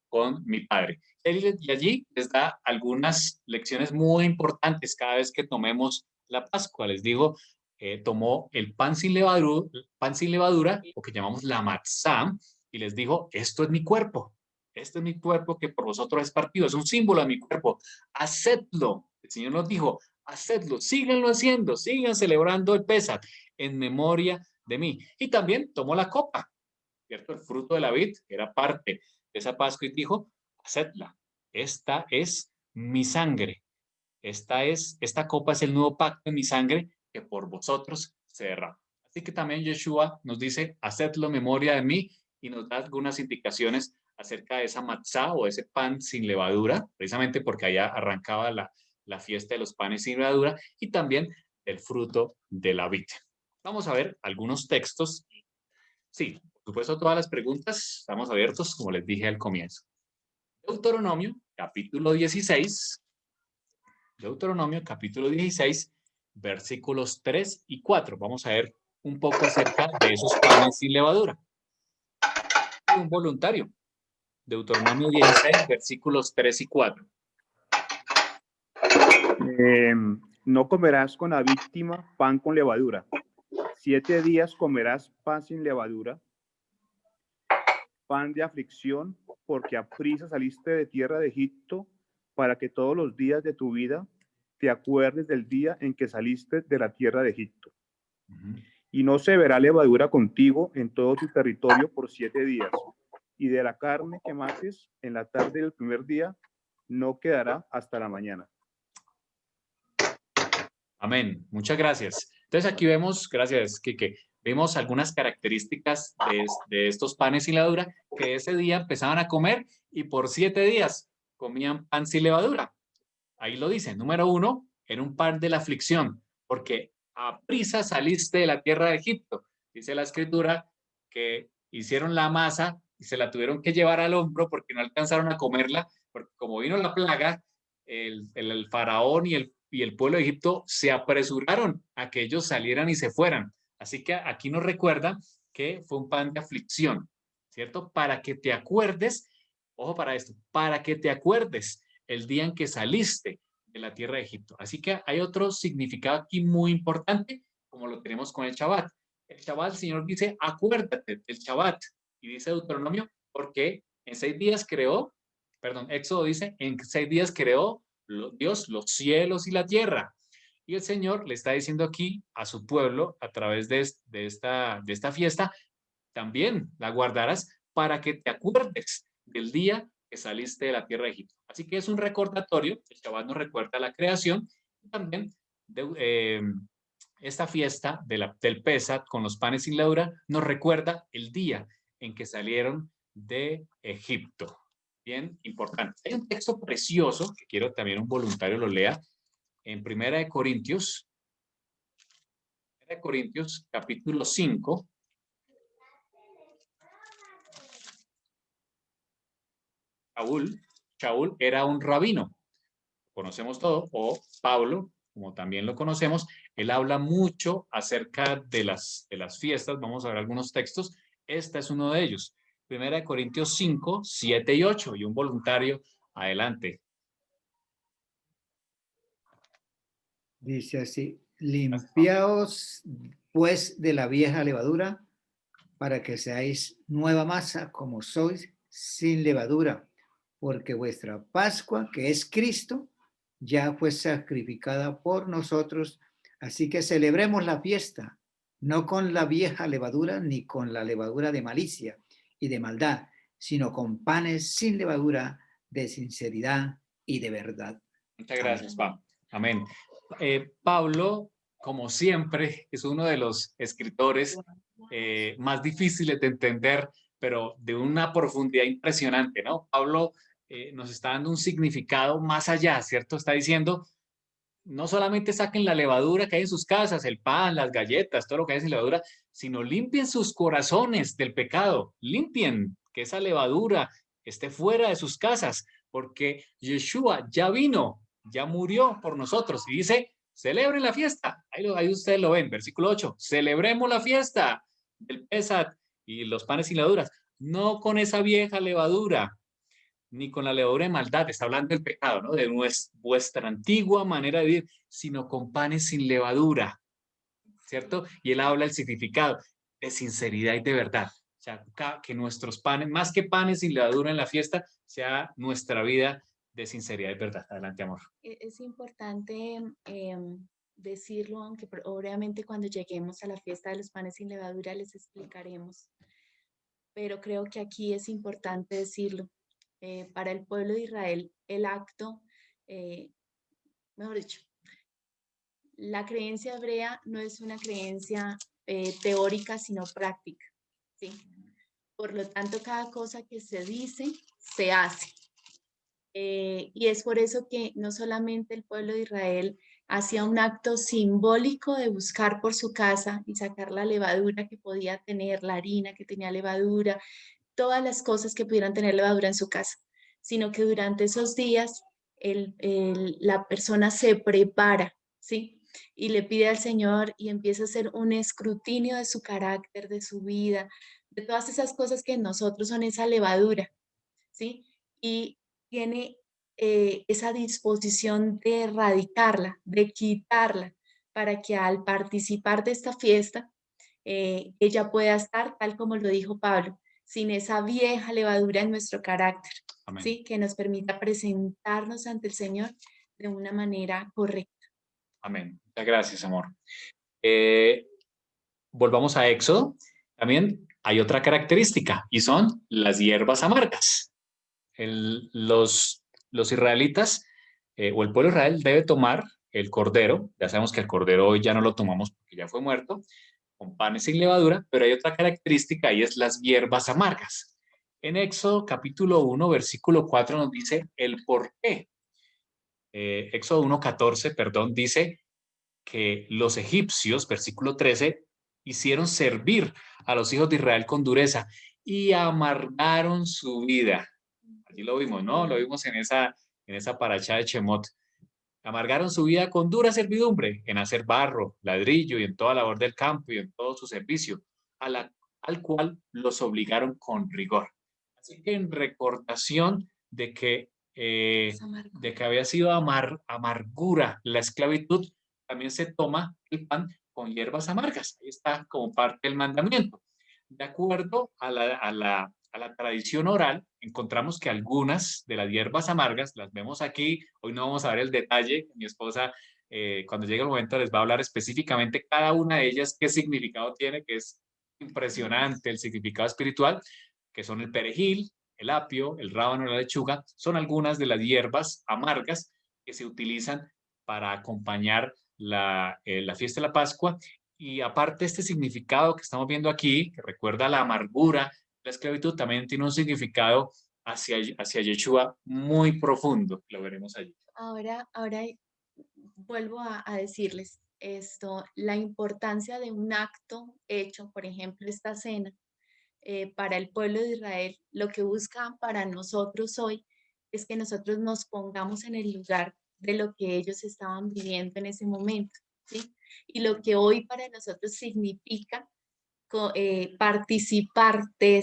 con mi Padre. Y allí les da algunas lecciones muy importantes cada vez que tomemos la Pascua. Les digo, tomó el pan sin levadura, lo que llamamos la matzá, y les dijo, esto es mi cuerpo que por vosotros es partido, es un símbolo de mi cuerpo, hacedlo. El Señor nos dijo, hacedlo, síganlo haciendo, sigan celebrando el Pesaj en memoria de mí. Y también tomó la copa, ¿cierto? El fruto de la vid era parte de esa Pascua y dijo, hacedla, esta es mi sangre, esta copa es el nuevo pacto en mi sangre que por vosotros se derrama. Así que también Yeshua nos dice, hacedlo en memoria de mí y nos da algunas indicaciones acerca de esa matzá o ese pan sin levadura, precisamente porque allá arrancaba la fiesta de los panes sin levadura y también el fruto de la vid. Vamos a ver algunos textos. Sí, por supuesto, todas las preguntas estamos abiertos, como les dije al comienzo. Deuteronomio, capítulo 16. Deuteronomio, capítulo 16, versículos 3 y 4. Vamos a ver un poco acerca de esos panes sin levadura. Un voluntario. Deuteronomio 16, versículos 3 y 4. No comerás con la víctima pan con levadura. 7 días comerás pan sin levadura, pan de aflicción, porque aprisa saliste de tierra de Egipto, para que todos los días de tu vida te acuerdes del día en que saliste de la tierra de Egipto. Y no se verá levadura contigo en todo tu territorio por 7 días. Y de la carne que mates en la tarde del primer día no quedará hasta la mañana. Amén. Muchas gracias. Entonces aquí vemos, gracias, Quique, vemos algunas características de estos panes sin levadura que ese día empezaban a comer y por 7 días comían pan sin levadura. Ahí lo dice. Número 1, era un pan de la aflicción, porque a prisa saliste de la tierra de Egipto. Dice la escritura que hicieron la masa y se la tuvieron que llevar al hombro porque no alcanzaron a comerla, porque como vino la plaga, el faraón y el pueblo de Egipto se apresuraron a que ellos salieran y se fueran. Así que aquí nos recuerda que fue un pan de aflicción, ¿cierto? Para que te acuerdes, ojo para esto, para que te acuerdes el día en que saliste de la tierra de Egipto. Así que hay otro significado aquí muy importante, como lo tenemos con el Shabbat. El Shabbat, el Señor dice, acuérdate del Shabbat. Y dice Deuteronomio, porque en 6 días Éxodo dice, en 6 días creó Dios los cielos y la tierra. Y el Señor le está diciendo aquí a su pueblo, a través de esta fiesta, también la guardarás para que te acuerdes del día que saliste de la tierra de Egipto. Así que es un recordatorio, el Shabbat nos recuerda la creación, y también esta fiesta del Pesach con los panes sin levadura nos recuerda el día en que salieron de Egipto. Bien, importante. Hay un texto precioso que quiero también un voluntario lo lea en Primera de Corintios, capítulo 5. Shaul era un rabino, conocemos todo, o Pablo, como también lo conocemos, él habla mucho acerca de las fiestas. Vamos a ver algunos textos. Este es uno de ellos. Primera de Corintios 5, 7 y 8. Y un voluntario, adelante. Dice así: limpiaos pues de la vieja levadura, para que seáis nueva masa, como sois, sin levadura, porque vuestra Pascua, que es Cristo, ya fue sacrificada por nosotros. Así que celebremos la fiesta, no con la vieja levadura, ni con la levadura de malicia y de maldad, sino con panes sin levadura, de sinceridad y de verdad. Muchas gracias, Pablo. Amén. Pablo, como siempre, es uno de los escritores más difíciles de entender, pero de una profundidad impresionante, ¿no? Pablo nos está dando un significado más allá, ¿cierto? Está diciendo, no solamente saquen la levadura que hay en sus casas, el pan, las galletas, todo lo que hay sin levadura, sino limpien sus corazones del pecado, limpien que esa levadura esté fuera de sus casas, porque Yeshua ya vino, ya murió por nosotros, y dice, celebren la fiesta. Ahí ustedes lo ven, versículo 8, celebremos la fiesta del Pesach y los panes sin levaduras, no con esa vieja levadura, ni con la levadura de maldad, está hablando del pecado, ¿no? De vuestra antigua manera de vivir, sino con panes sin levadura, ¿cierto? Y él habla el significado de sinceridad y de verdad. O sea, que nuestros panes, más que panes sin levadura en la fiesta, sea nuestra vida de sinceridad y verdad. Adelante, amor. Es importante decirlo, aunque obviamente cuando lleguemos a la fiesta de los panes sin levadura les explicaremos. Pero creo que aquí es importante decirlo. Para el pueblo de Israel, el acto, mejor dicho, la creencia hebrea no es una creencia teórica, sino práctica, ¿sí? Por lo tanto, cada cosa que se dice, se hace. Y es por eso que no solamente el pueblo de Israel hacía un acto simbólico de buscar por su casa y sacar la levadura que podía tener, la harina que tenía levadura, todas las cosas que pudieran tener levadura en su casa, sino que durante esos días la persona se prepara, ¿sí? Y le pide al Señor y empieza a hacer un escrutinio de su carácter, de su vida, de todas esas cosas que en nosotros son esa levadura, ¿sí? Y tiene esa disposición de erradicarla, de quitarla, para que al participar de esta fiesta, ella pueda estar, tal como lo dijo Pablo, sin esa vieja levadura en nuestro carácter, ¿sí? Que nos permita presentarnos ante el Señor de una manera correcta. Amén. Muchas gracias, amor. Volvamos a Éxodo. También hay otra característica y son las hierbas amargas. Los israelitas o el pueblo de Israel debe tomar el cordero. Ya sabemos que el cordero hoy ya no lo tomamos porque ya fue muerto, con panes sin levadura, pero hay otra característica y es las hierbas amargas. En Éxodo capítulo 1, versículo 4 nos dice el por qué. Éxodo 1:14, perdón, dice que los egipcios, versículo 13, hicieron servir a los hijos de Israel con dureza y amargaron su vida. Allí lo vimos, ¿no? Lo vimos en esa parashá de Shemot. Amargaron su vida con dura servidumbre en hacer barro, ladrillo y en toda labor del campo y en todo su servicio, al cual los obligaron con rigor. Así que en recordación de que había sido amargura la esclavitud, también se toma el pan con hierbas amargas. Ahí está como parte del mandamiento. De acuerdo a la tradición oral, encontramos que algunas de las hierbas amargas, las vemos aquí, hoy no vamos a ver el detalle, mi esposa cuando llegue el momento les va a hablar específicamente cada una de ellas, qué significado tiene, que es impresionante el significado espiritual, que son el perejil, el apio, el rábano, la lechuga, son algunas de las hierbas amargas que se utilizan para acompañar la fiesta de la Pascua. Y aparte este significado que estamos viendo aquí, que recuerda la amargura, la esclavitud, también tiene un significado hacia Yeshua muy profundo, lo veremos allí. Ahora vuelvo a decirles esto, la importancia de un acto hecho, por ejemplo, esta cena, para el pueblo de Israel, lo que busca para nosotros hoy es que nosotros nos pongamos en el lugar de lo que ellos estaban viviendo en ese momento, ¿sí? Y lo que hoy para nosotros significa participar de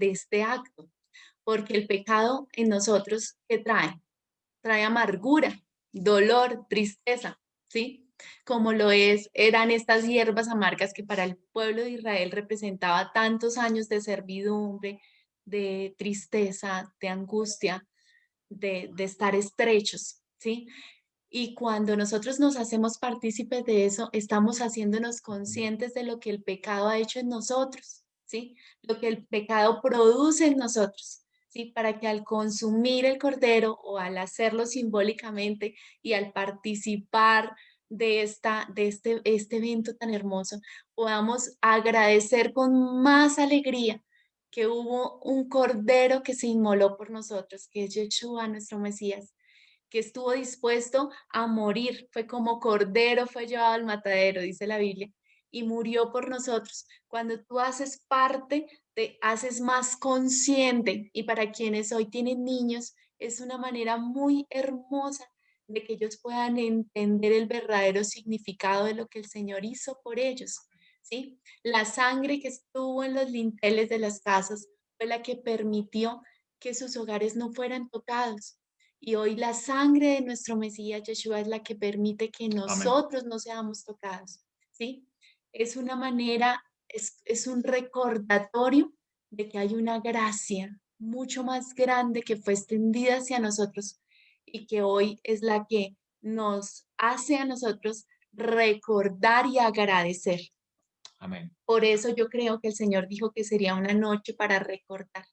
este acto, porque el pecado en nosotros, ¿qué trae? Trae amargura, dolor, tristeza, ¿sí? Como eran estas hierbas amargas que para el pueblo de Israel representaba tantos años de servidumbre, de tristeza, de angustia, de estar estrechos, ¿sí? Y cuando nosotros nos hacemos partícipes de eso, estamos haciéndonos conscientes de lo que el pecado ha hecho en nosotros, ¿sí? Lo que el pecado produce en nosotros, ¿sí? Para que al consumir el cordero o al hacerlo simbólicamente y al participar este evento tan hermoso, podamos agradecer con más alegría que hubo un cordero que se inmoló por nosotros, que es Yeshua, nuestro Mesías, que estuvo dispuesto a morir, fue como cordero, fue llevado al matadero, dice la Biblia, y murió por nosotros. Cuando tú haces parte, te haces más consciente, y para quienes hoy tienen niños, es una manera muy hermosa de que ellos puedan entender el verdadero significado de lo que el Señor hizo por ellos, ¿sí? La sangre que estuvo en los linteles de las casas fue la que permitió que sus hogares no fueran tocados. Y hoy la sangre de nuestro Mesías Yeshua es la que permite que Amén. nosotros no seamos tocados, ¿sí? Es una manera, es un recordatorio de que hay una gracia mucho más grande que fue extendida hacia nosotros y que hoy es la que nos hace a nosotros recordar y agradecer. Amén. Por eso yo creo que el Señor dijo que sería una noche para recordar,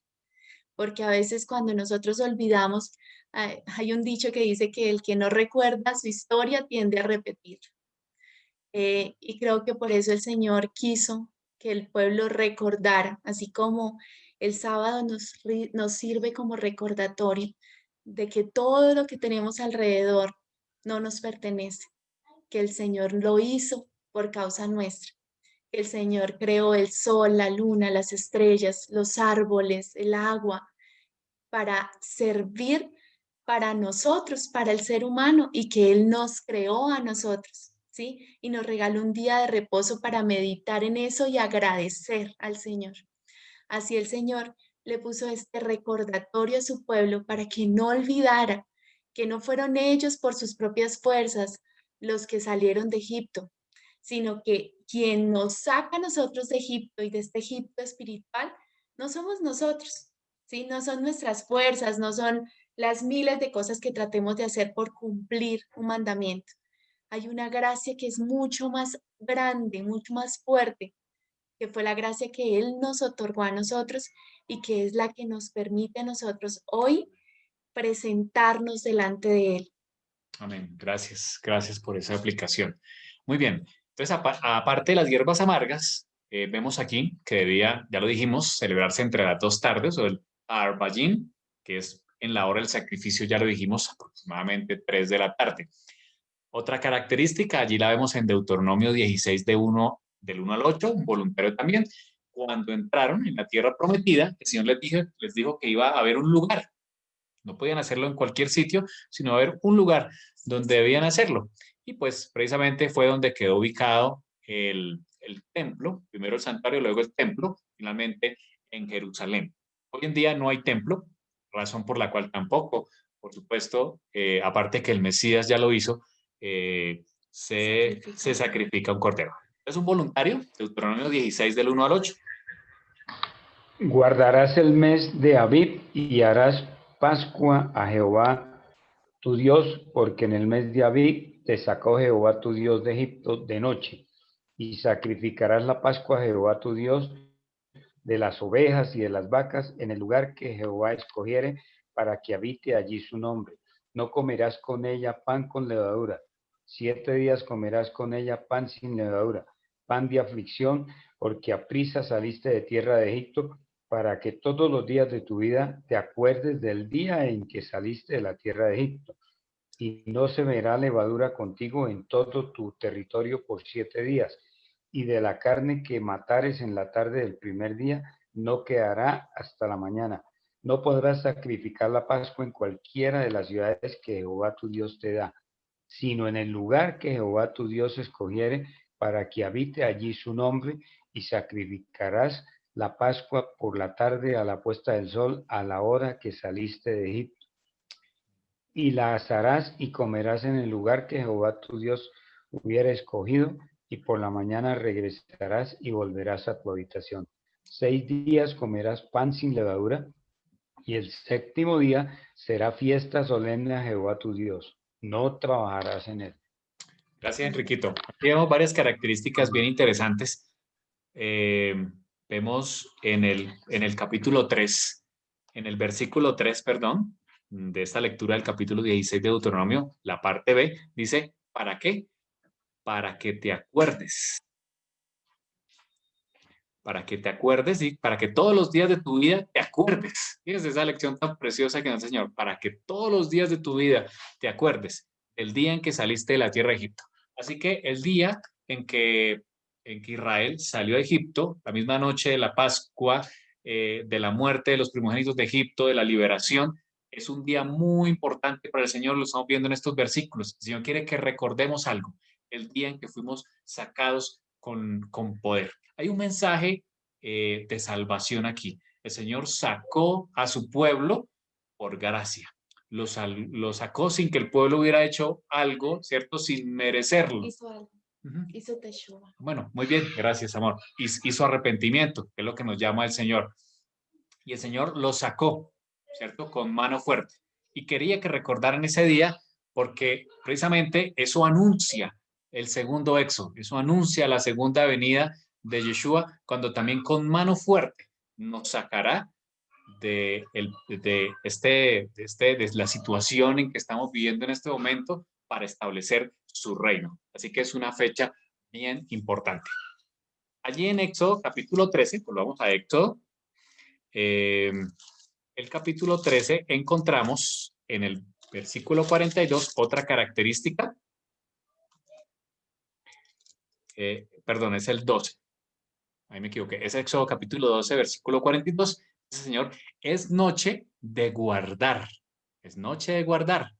porque a veces cuando nosotros olvidamos, hay un dicho que dice que el que no recuerda su historia tiende a repetir. Y creo que por eso el Señor quiso que el pueblo recordara, así como el sábado nos sirve como recordatorio de que todo lo que tenemos alrededor no nos pertenece, que el Señor lo hizo por causa nuestra. El Señor creó el sol, la luna, las estrellas, los árboles, el agua, para servir para nosotros, para el ser humano, y que Él nos creó a nosotros, ¿sí? Y nos regaló un día de reposo para meditar en eso y agradecer al Señor. Así el Señor le puso este recordatorio a su pueblo para que no olvidara que no fueron ellos por sus propias fuerzas los que salieron de Egipto, sino que quien nos saca a nosotros de Egipto y de este Egipto espiritual no somos nosotros, ¿sí? No son nuestras fuerzas, no son las miles de cosas que tratemos de hacer por cumplir un mandamiento. Hay una gracia que es mucho más grande, mucho más fuerte, que fue la gracia que Él nos otorgó a nosotros y que es la que nos permite a nosotros hoy presentarnos delante de Él. Amén. Gracias. Gracias por esa aplicación. Muy bien. Entonces, aparte de las hierbas amargas, vemos aquí que debía, ya lo dijimos, celebrarse entre las 2 tardes o el Arbayín, que es en la hora del sacrificio, ya lo dijimos, aproximadamente 3 de la tarde. Otra característica, allí la vemos en Deuteronomio 16 del 1 al 8, un voluntario también. Cuando entraron en la tierra prometida, el Señor les dijo que iba a haber un lugar. No podían hacerlo en cualquier sitio, sino haber un lugar donde debían hacerlo. Y pues precisamente fue donde quedó ubicado el templo, primero el santuario, luego el templo, finalmente en Jerusalén. Hoy en día no hay templo, razón por la cual tampoco, por supuesto, aparte que el Mesías ya lo hizo, se sacrifica un cordero. Es un voluntario, Deuteronomio 16 del 1 al 8. Guardarás el mes de Abib y harás Pascua a Jehová tu Dios, porque en el mes de Abib te sacó Jehová tu Dios de Egipto de noche, y sacrificarás la Pascua a Jehová tu Dios de las ovejas y de las vacas en el lugar que Jehová escogiere para que habite allí su nombre. No comerás con ella pan con levadura. 7 días comerás con ella pan sin levadura, pan de aflicción, porque aprisa saliste de tierra de Egipto, para que todos los días de tu vida te acuerdes del día en que saliste de la tierra de Egipto. Y no se verá levadura contigo en todo tu territorio por 7 días. Y de la carne que matares en la tarde del primer día, no quedará hasta la mañana. No podrás sacrificar la Pascua en cualquiera de las ciudades que Jehová tu Dios te da, sino en el lugar que Jehová tu Dios escogiere para que habite allí su nombre, y sacrificarás la Pascua por la tarde a la puesta del sol, a la hora que saliste de Egipto. Y la asarás y comerás en el lugar que Jehová tu Dios hubiera escogido, y por la mañana regresarás y volverás a tu habitación. 6 días comerás pan sin levadura, y el 7º día será fiesta solemne a Jehová tu Dios. No trabajarás en él. Gracias, Enriquito. Aquí vemos varias características bien interesantes. Vemos en el capítulo 3, en el versículo 3, perdón, de esta lectura del capítulo 16 de Deuteronomio, la parte B, dice, ¿para qué? Para que te acuerdes. Para que te acuerdes y para que todos los días de tu vida te acuerdes. Fíjense esa lección tan preciosa que nos enseñó. Para que todos los días de tu vida te acuerdes del día en que saliste de la tierra de Egipto. Así que el día en que Israel salió de Egipto, la misma noche de la Pascua, de la muerte de los primogénitos de Egipto, de la liberación, es un día muy importante para el Señor, lo estamos viendo en estos versículos. El Señor quiere que recordemos algo, el día en que fuimos sacados con poder. Hay un mensaje de salvación aquí. El Señor sacó a su pueblo por gracia. Lo sacó sin que el pueblo hubiera hecho algo, ¿cierto? Sin merecerlo. Hizo algo. Hizo teshuva. Bueno, muy bien, gracias, amor. Hizo arrepentimiento, que es lo que nos llama el Señor. Y el Señor lo sacó, ¿cierto? Con mano fuerte. Y quería que recordaran ese día porque precisamente eso anuncia el segundo éxodo, eso anuncia la segunda venida de Yeshua, cuando también con mano fuerte nos sacará de la situación en que estamos viviendo en este momento para establecer su reino. Así que es una fecha bien importante. Allí en Éxodo capítulo 13, pues vamos a Éxodo, el capítulo 13 encontramos en el versículo 42 otra característica. Perdón, es el 12. Ahí me equivoqué. Es Éxodo capítulo 12, versículo 42. Dice, Señor, es noche de guardar. Es noche de guardar.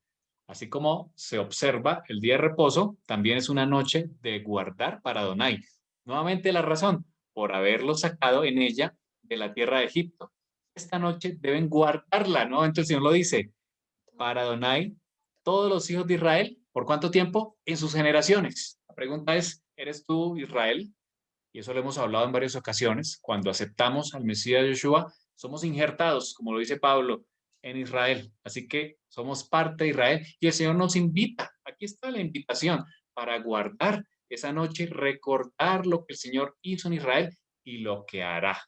Así como se observa el día de reposo, también es una noche de guardar para Adonai. Nuevamente la razón, por haberlo sacado en ella de la tierra de Egipto. Esta noche deben guardarla, ¿no? Entonces el Señor lo dice, para Adonai, todos los hijos de Israel, ¿por cuánto tiempo? En sus generaciones. La pregunta es, ¿eres tú Israel? Y eso lo hemos hablado en varias ocasiones. Cuando aceptamos al Mesías Yeshua, somos injertados, como lo dice Pablo, en Israel. Así que somos parte de Israel y el Señor nos invita. Aquí está la invitación para guardar esa noche, recordar lo que el Señor hizo en Israel y lo que hará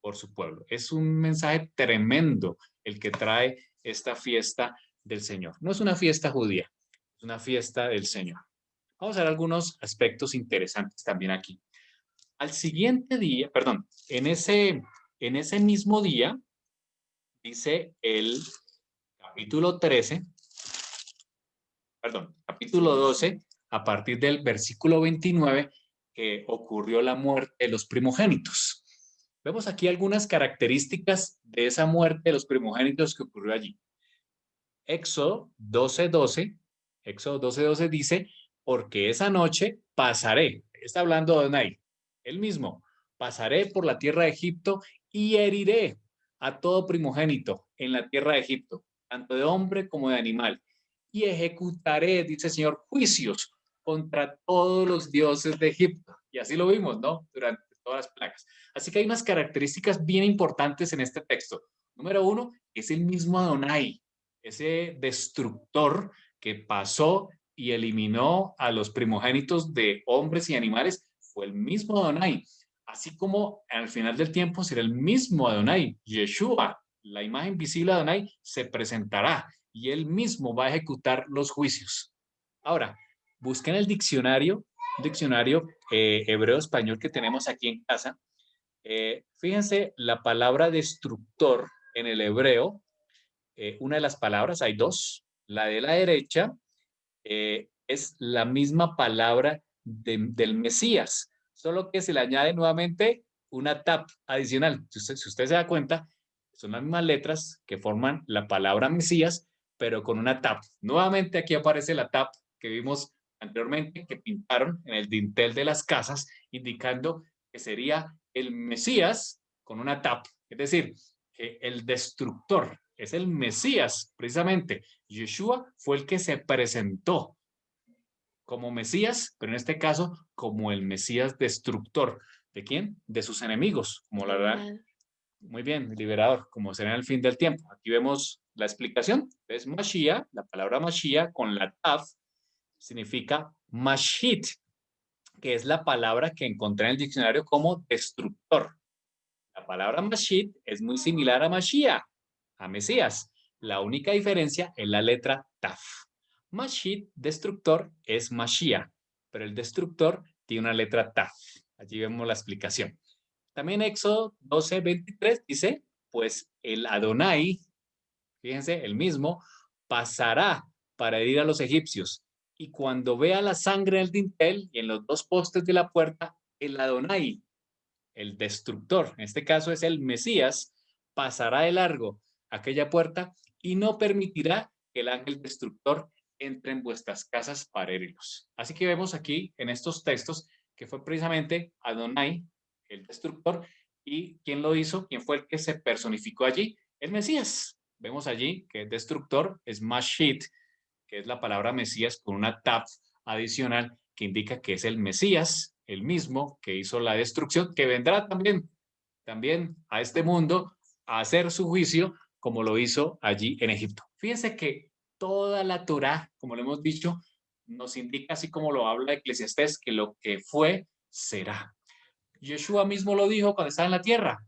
por su pueblo. Es un mensaje tremendo el que trae esta fiesta del Señor. No es una fiesta judía, es una fiesta del Señor. Vamos a ver algunos aspectos interesantes también aquí. Al siguiente día, perdón, en ese mismo día, dice el capítulo 13, perdón, capítulo 12, a partir del versículo 29, que ocurrió la muerte de los primogénitos. Vemos aquí algunas características de esa muerte de los primogénitos que ocurrió allí. Éxodo 12:12, Éxodo 12:12 dice, porque esa noche pasaré, está hablando Adonai, él mismo, pasaré por la tierra de Egipto y heriré a todo primogénito en la tierra de Egipto, tanto de hombre como de animal, y ejecutaré, dice el Señor, juicios contra todos los dioses de Egipto. Y así lo vimos, ¿no? Durante todas las plagas. Así que hay unas características bien importantes en este texto. Número uno, es el mismo Adonai, ese destructor que pasó y eliminó a los primogénitos de hombres y animales, fue el mismo Adonai. Así como al final del tiempo será el mismo Adonai, Yeshua, la imagen visible de Adonai, se presentará y él mismo va a ejecutar los juicios. Ahora, busquen el diccionario hebreo-español que tenemos aquí en casa. Fíjense, la palabra destructor en el hebreo, una de las palabras, hay dos, la de la derecha es la misma palabra del Mesías, solo que se le añade nuevamente una tap adicional. Si usted se da cuenta, son las mismas letras que forman la palabra Mesías, pero con una tap. Nuevamente aquí aparece la tap que vimos anteriormente, que pintaron en el dintel de las casas, indicando que sería el Mesías con una tap. Es decir, que el destructor es el Mesías, precisamente. Yeshua fue el que se presentó como Mesías, pero en este caso como el Mesías destructor. ¿De quién? De sus enemigos, como la verdad. Muy bien, liberador, como será en el fin del tiempo. Aquí vemos la explicación. Es Mashiach, la palabra Mashiach con la taf significa Mashit, que es la palabra que encontré en el diccionario como destructor. La palabra Mashit es muy similar a Mashiach, a Mesías. La única diferencia es la letra taf. Mashit, destructor, es Mashiach, pero el destructor tiene una letra taf. Allí vemos la explicación. También Éxodo 12:23 dice, pues el Adonai, fíjense, el mismo, pasará para herir a los egipcios. Y cuando vea la sangre en el dintel y en los dos postes de la puerta, el Adonai, el destructor, en este caso es el Mesías, pasará de largo aquella puerta y no permitirá que el ángel destructor entre en vuestras casas para herirlos. Así que vemos aquí en estos textos que fue precisamente Adonai, el destructor, y ¿quién lo hizo? ¿Quién fue el que se personificó allí? El Mesías. Vemos allí que el destructor es Mashit, que es la palabra Mesías con una taf adicional que indica que es el Mesías, el mismo que hizo la destrucción, que vendrá también a este mundo a hacer su juicio como lo hizo allí en Egipto. Fíjense que toda la Torá, como lo hemos dicho, nos indica, así como lo habla Eclesiastés, que lo que fue, será. Yeshua mismo lo dijo cuando estaba en la tierra.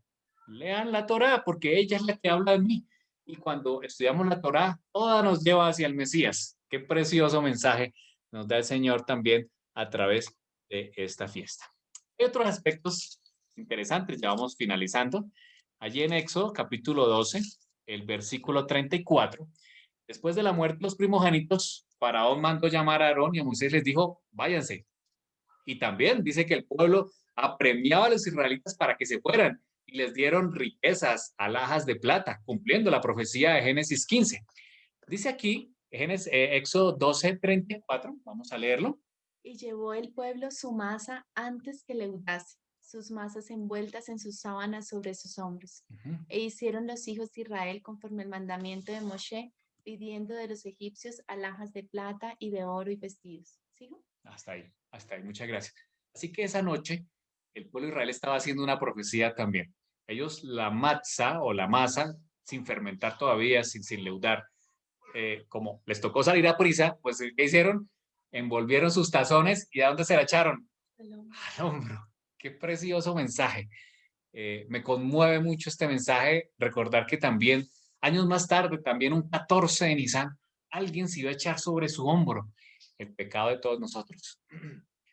Lean la Torá porque ella es la que habla de mí. Y cuando estudiamos la Torá, toda nos lleva hacia el Mesías. Qué precioso mensaje nos da el Señor también a través de esta fiesta. Hay otros aspectos interesantes, ya vamos finalizando. Allí en Éxodo, capítulo 12, el versículo 34, después de la muerte de los primogénitos, Faraón mandó llamar a Aarón y a Moisés les dijo, váyanse. Y también dice que el pueblo apremiaba a los israelitas para que se fueran y les dieron riquezas, alhajas de plata, cumpliendo la profecía de Génesis 15. Dice aquí, Éxodo 12:34, vamos a leerlo. Y llevó el pueblo su masa antes que leudase, sus masas envueltas en sus sábanas sobre sus hombros. E hicieron los hijos de Israel conforme el mandamiento de Moshe, pidiendo de los egipcios alhajas de plata y de oro y vestidos. ¿Sigo? Hasta ahí, muchas gracias. Así que esa noche el pueblo de Israel estaba haciendo una profecía también. Ellos la matzá o la masa, sin fermentar todavía, sin leudar, como les tocó salir a prisa, pues ¿qué hicieron? Envolvieron sus tazones y ¿a dónde se la echaron? Al hombro. Qué precioso mensaje. Me conmueve mucho este mensaje, recordar que también, años más tarde, también un 14 de Nisan, alguien se iba a echar sobre su hombro el pecado de todos nosotros.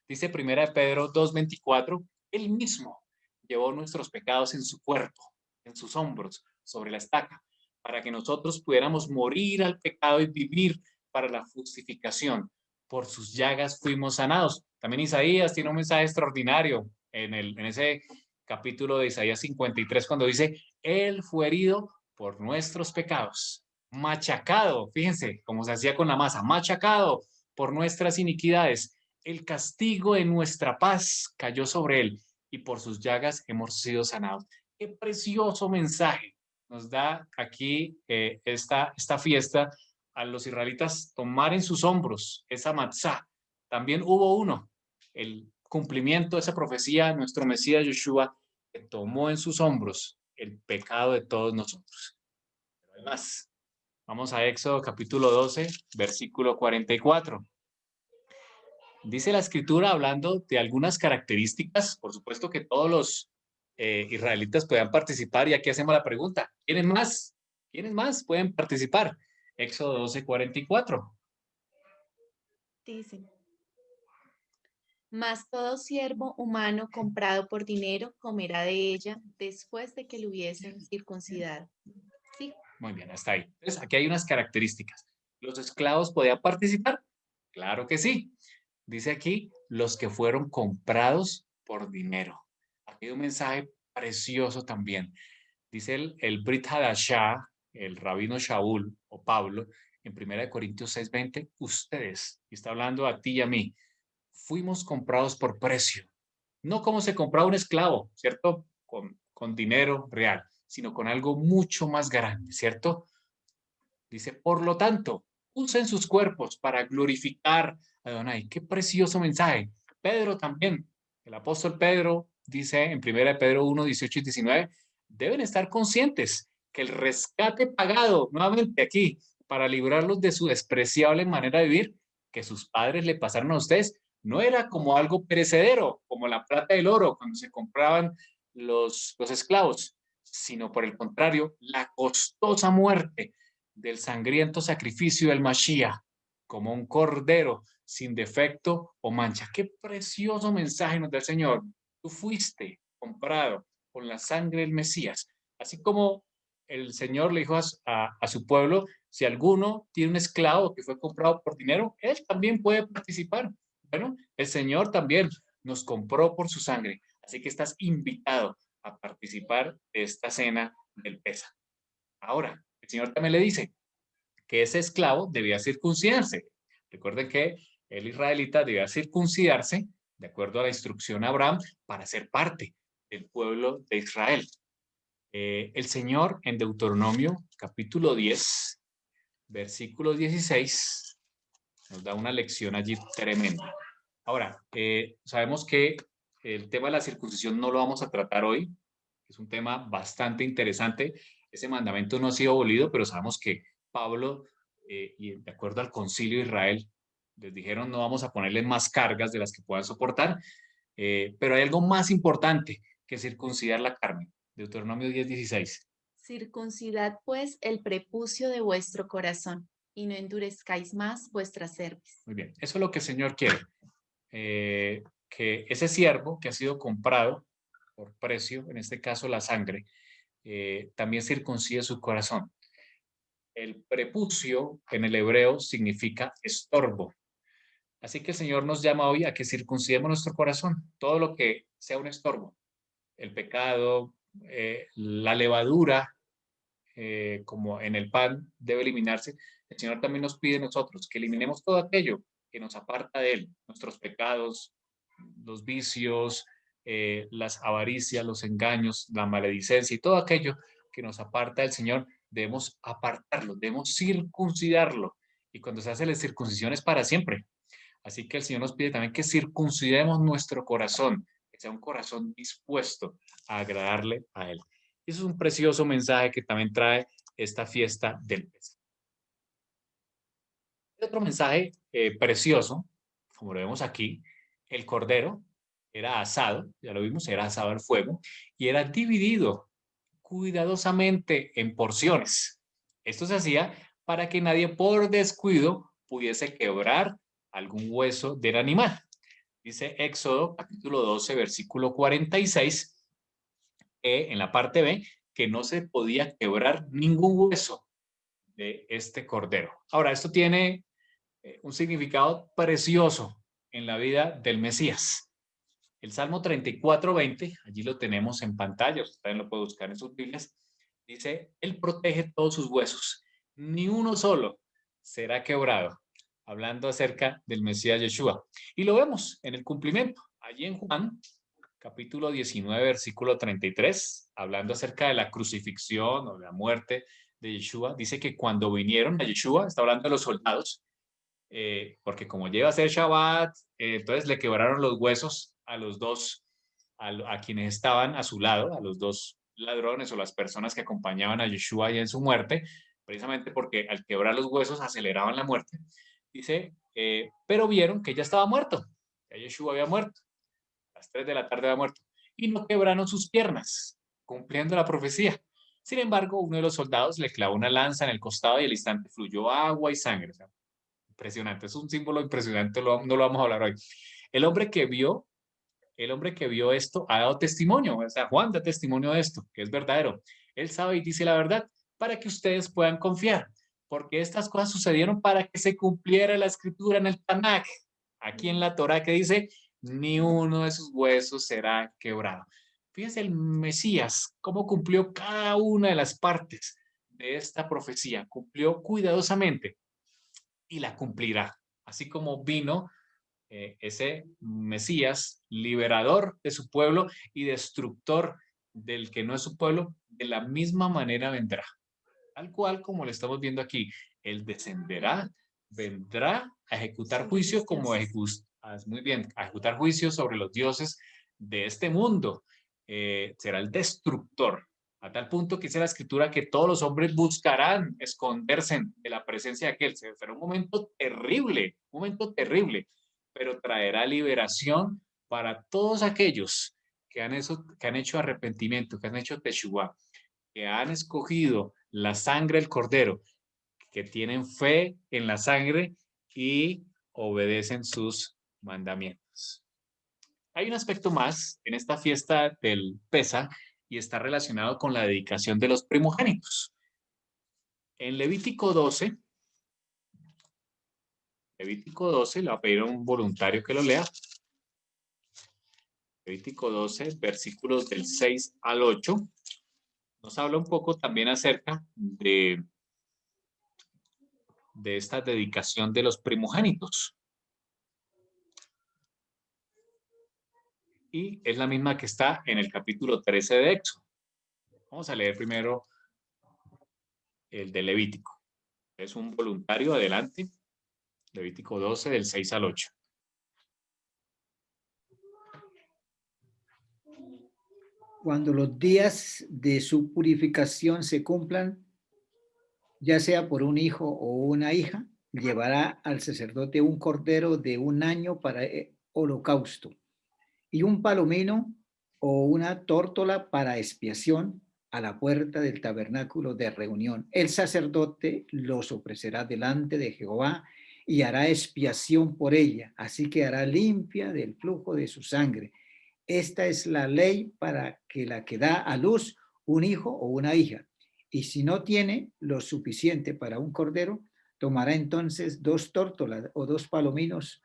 Dice 1 Pedro 2:24, él mismo llevó nuestros pecados en su cuerpo, en sus hombros, sobre la estaca, para que nosotros pudiéramos morir al pecado y vivir para la justificación. Por sus llagas fuimos sanados. También Isaías tiene un mensaje extraordinario en ese capítulo de Isaías 53, cuando dice, él fue herido por nuestros pecados, machacado, fíjense cómo se hacía con la masa, machacado por nuestras iniquidades. El castigo de nuestra paz cayó sobre él y por sus llagas hemos sido sanados. Qué precioso mensaje nos da aquí esta fiesta a los israelitas tomar en sus hombros esa matzá. También hubo uno, el cumplimiento de esa profecía, nuestro Mesías Yeshua, que tomó en sus hombros el pecado de todos nosotros. Pero además, vamos a Éxodo capítulo 12, versículo 44. Dice la escritura hablando de algunas características, por supuesto que todos los israelitas puedan participar y aquí hacemos la pregunta, ¿quiénes más? ¿Quiénes más pueden participar? Éxodo 12:44. Dice, mas todo siervo humano comprado por dinero comerá de ella después de que lo hubiesen circuncidado. Sí, Muy bien, hasta ahí. Entonces, aquí hay unas características. ¿Los esclavos podían participar? Claro que sí. Dice aquí, los que fueron comprados por dinero. Aquí hay un mensaje precioso también. Dice el Brit Hadashah, el rabino Shaul o Pablo, en 1 Corintios 6:20, ustedes, y está hablando a ti y a mí, fuimos comprados por precio. No como se compraba un esclavo, ¿cierto? Con dinero real, sino con algo mucho más grande, ¿cierto? Dice, por lo tanto, usen sus cuerpos para glorificar a Adonai. Qué precioso mensaje. Pedro también, el apóstol Pedro dice en 1 Pedro 1:18 y 19, deben estar conscientes que el rescate pagado, nuevamente aquí, para librarlos de su despreciable manera de vivir, que sus padres le pasaron a ustedes, no era como algo perecedero, como la plata y el oro, cuando se compraban los esclavos, sino por el contrario, la costosa muerte del sangriento sacrificio del Mashiach, como un cordero sin defecto o mancha. Qué precioso mensaje nos da el Señor. Tú fuiste comprado con la sangre del Mesías. Así como el Señor le dijo a su pueblo, si alguno tiene un esclavo que fue comprado por dinero, él también puede participar. Bueno, el Señor también nos compró por su sangre. Así que estás invitado a participar de esta cena del Pesa. Ahora, el Señor también le dice que ese esclavo debía circuncidarse. Recuerden que el israelita debía circuncidarse de acuerdo a la instrucción de Abraham para ser parte del pueblo de Israel. El Señor en Deuteronomio capítulo 10, versículo 16, nos da una lección allí tremenda. Ahora, sabemos que el tema de la circuncisión no lo vamos a tratar hoy. Es un tema bastante interesante. Ese mandamiento no ha sido abolido, pero sabemos que Pablo, y de acuerdo al concilio de Israel, les dijeron no vamos a ponerle más cargas de las que puedan soportar, pero hay algo más importante que circuncidar la carne. Deuteronomio 10:16. circuncidad pues el prepucio de vuestro corazón y no endurezcáis más vuestra cerviz. Muy bien, eso es lo que el Señor quiere. Que ese siervo que ha sido comprado por precio, en este caso la sangre, también circuncide su corazón. El prepucio en el hebreo significa estorbo. Así que el Señor nos llama hoy a que circuncidemos nuestro corazón, todo lo que sea un estorbo, el pecado, la levadura, como en el pan debe eliminarse. El Señor también nos pide a nosotros que eliminemos todo aquello que nos aparta de Él, nuestros pecados, los vicios, las avaricias, los engaños, la maledicencia y todo aquello que nos aparta del Señor, debemos apartarlo, debemos circuncidarlo. Y cuando se hace la circuncisión es para siempre. Así que el Señor nos pide también que circuncidemos nuestro corazón, que sea un corazón dispuesto a agradarle a Él. Eso es un precioso mensaje que también trae esta fiesta del Pesa. Otro mensaje precioso, como lo vemos aquí, el cordero era asado, ya lo vimos, era asado al fuego y era dividido cuidadosamente en porciones. Esto se hacía para que nadie por descuido pudiese quebrar algún hueso del animal. Dice Éxodo capítulo 12, versículo 46, en la parte B, que no se podía quebrar ningún hueso de este cordero. Ahora, esto tiene un significado precioso en la vida del Mesías. El Salmo 34:20, allí lo tenemos en pantalla, usted también lo puede buscar en sus Biblias, dice, Él protege todos sus huesos, ni uno solo será quebrado, hablando acerca del Mesías Yeshua. Y lo vemos en el cumplimiento, allí en Juan, capítulo 19, versículo 33, hablando acerca de la crucifixión o de la muerte de Yeshua, dice que cuando vinieron a Yeshua, está hablando de los soldados, porque como llega a ser Shabbat, entonces le quebraron los huesos a los dos, a quienes estaban a su lado, a los dos ladrones o las personas que acompañaban a Yeshua y en su muerte, precisamente porque al quebrar los huesos aceleraban la muerte. Dice, pero vieron que ya estaba muerto. Ya Yeshua había muerto, a las 3 de la tarde había muerto, y no quebraron sus piernas, cumpliendo la profecía. Sin embargo, uno de los soldados le clavó una lanza en el costado y al instante fluyó agua y sangre. O sea, impresionante, es un símbolo impresionante, no lo vamos a hablar hoy. El hombre que vio esto ha dado testimonio, o sea, Juan da testimonio de esto, que es verdadero. Él sabe y dice la verdad para que ustedes puedan confiar, porque estas cosas sucedieron para que se cumpliera la escritura en el Tanaj, aquí en la Torá, que dice, ni uno de sus huesos será quebrado. Fíjense el Mesías, cómo cumplió cada una de las partes de esta profecía, cumplió cuidadosamente y la cumplirá, así como vino ese Mesías, liberador de su pueblo y destructor del que no es su pueblo, de la misma manera vendrá. Tal cual como lo estamos viendo aquí, él descenderá, vendrá a ejecutar juicio como muy bien, a ejecutar juicio sobre los dioses de este mundo. Será el destructor, a tal punto que dice la escritura que todos los hombres buscarán esconderse de la presencia de aquel. Será un momento terrible, pero traerá liberación para todos aquellos que han hecho arrepentimiento, que han hecho teshuvá, que han escogido la sangre del cordero, que tienen fe en la sangre y obedecen sus mandamientos. Hay un aspecto más en esta fiesta del Pesa y está relacionado con la dedicación de los primogénitos. En Levítico 12, le voy a pedir a un voluntario que lo lea. Levítico 12, versículos del 6 al 8, nos habla un poco también acerca de esta dedicación de los primogénitos. Y es la misma que está en el capítulo 13 de Éxodo. Vamos a leer primero el de Levítico. Es un voluntario, adelante. Levítico 12, del 6 al 8. Cuando los días de su purificación se cumplan, ya sea por un hijo o una hija, llevará al sacerdote un cordero de un año para holocausto y un palomino o una tórtola para expiación a la puerta del tabernáculo de reunión. El sacerdote los ofrecerá delante de Jehová y hará expiación por ella, así que hará limpia del flujo de su sangre. Esta es la ley para que la que da a luz un hijo o una hija. Y si no tiene lo suficiente para un cordero, tomará entonces 2 tórtolas o 2 palominos,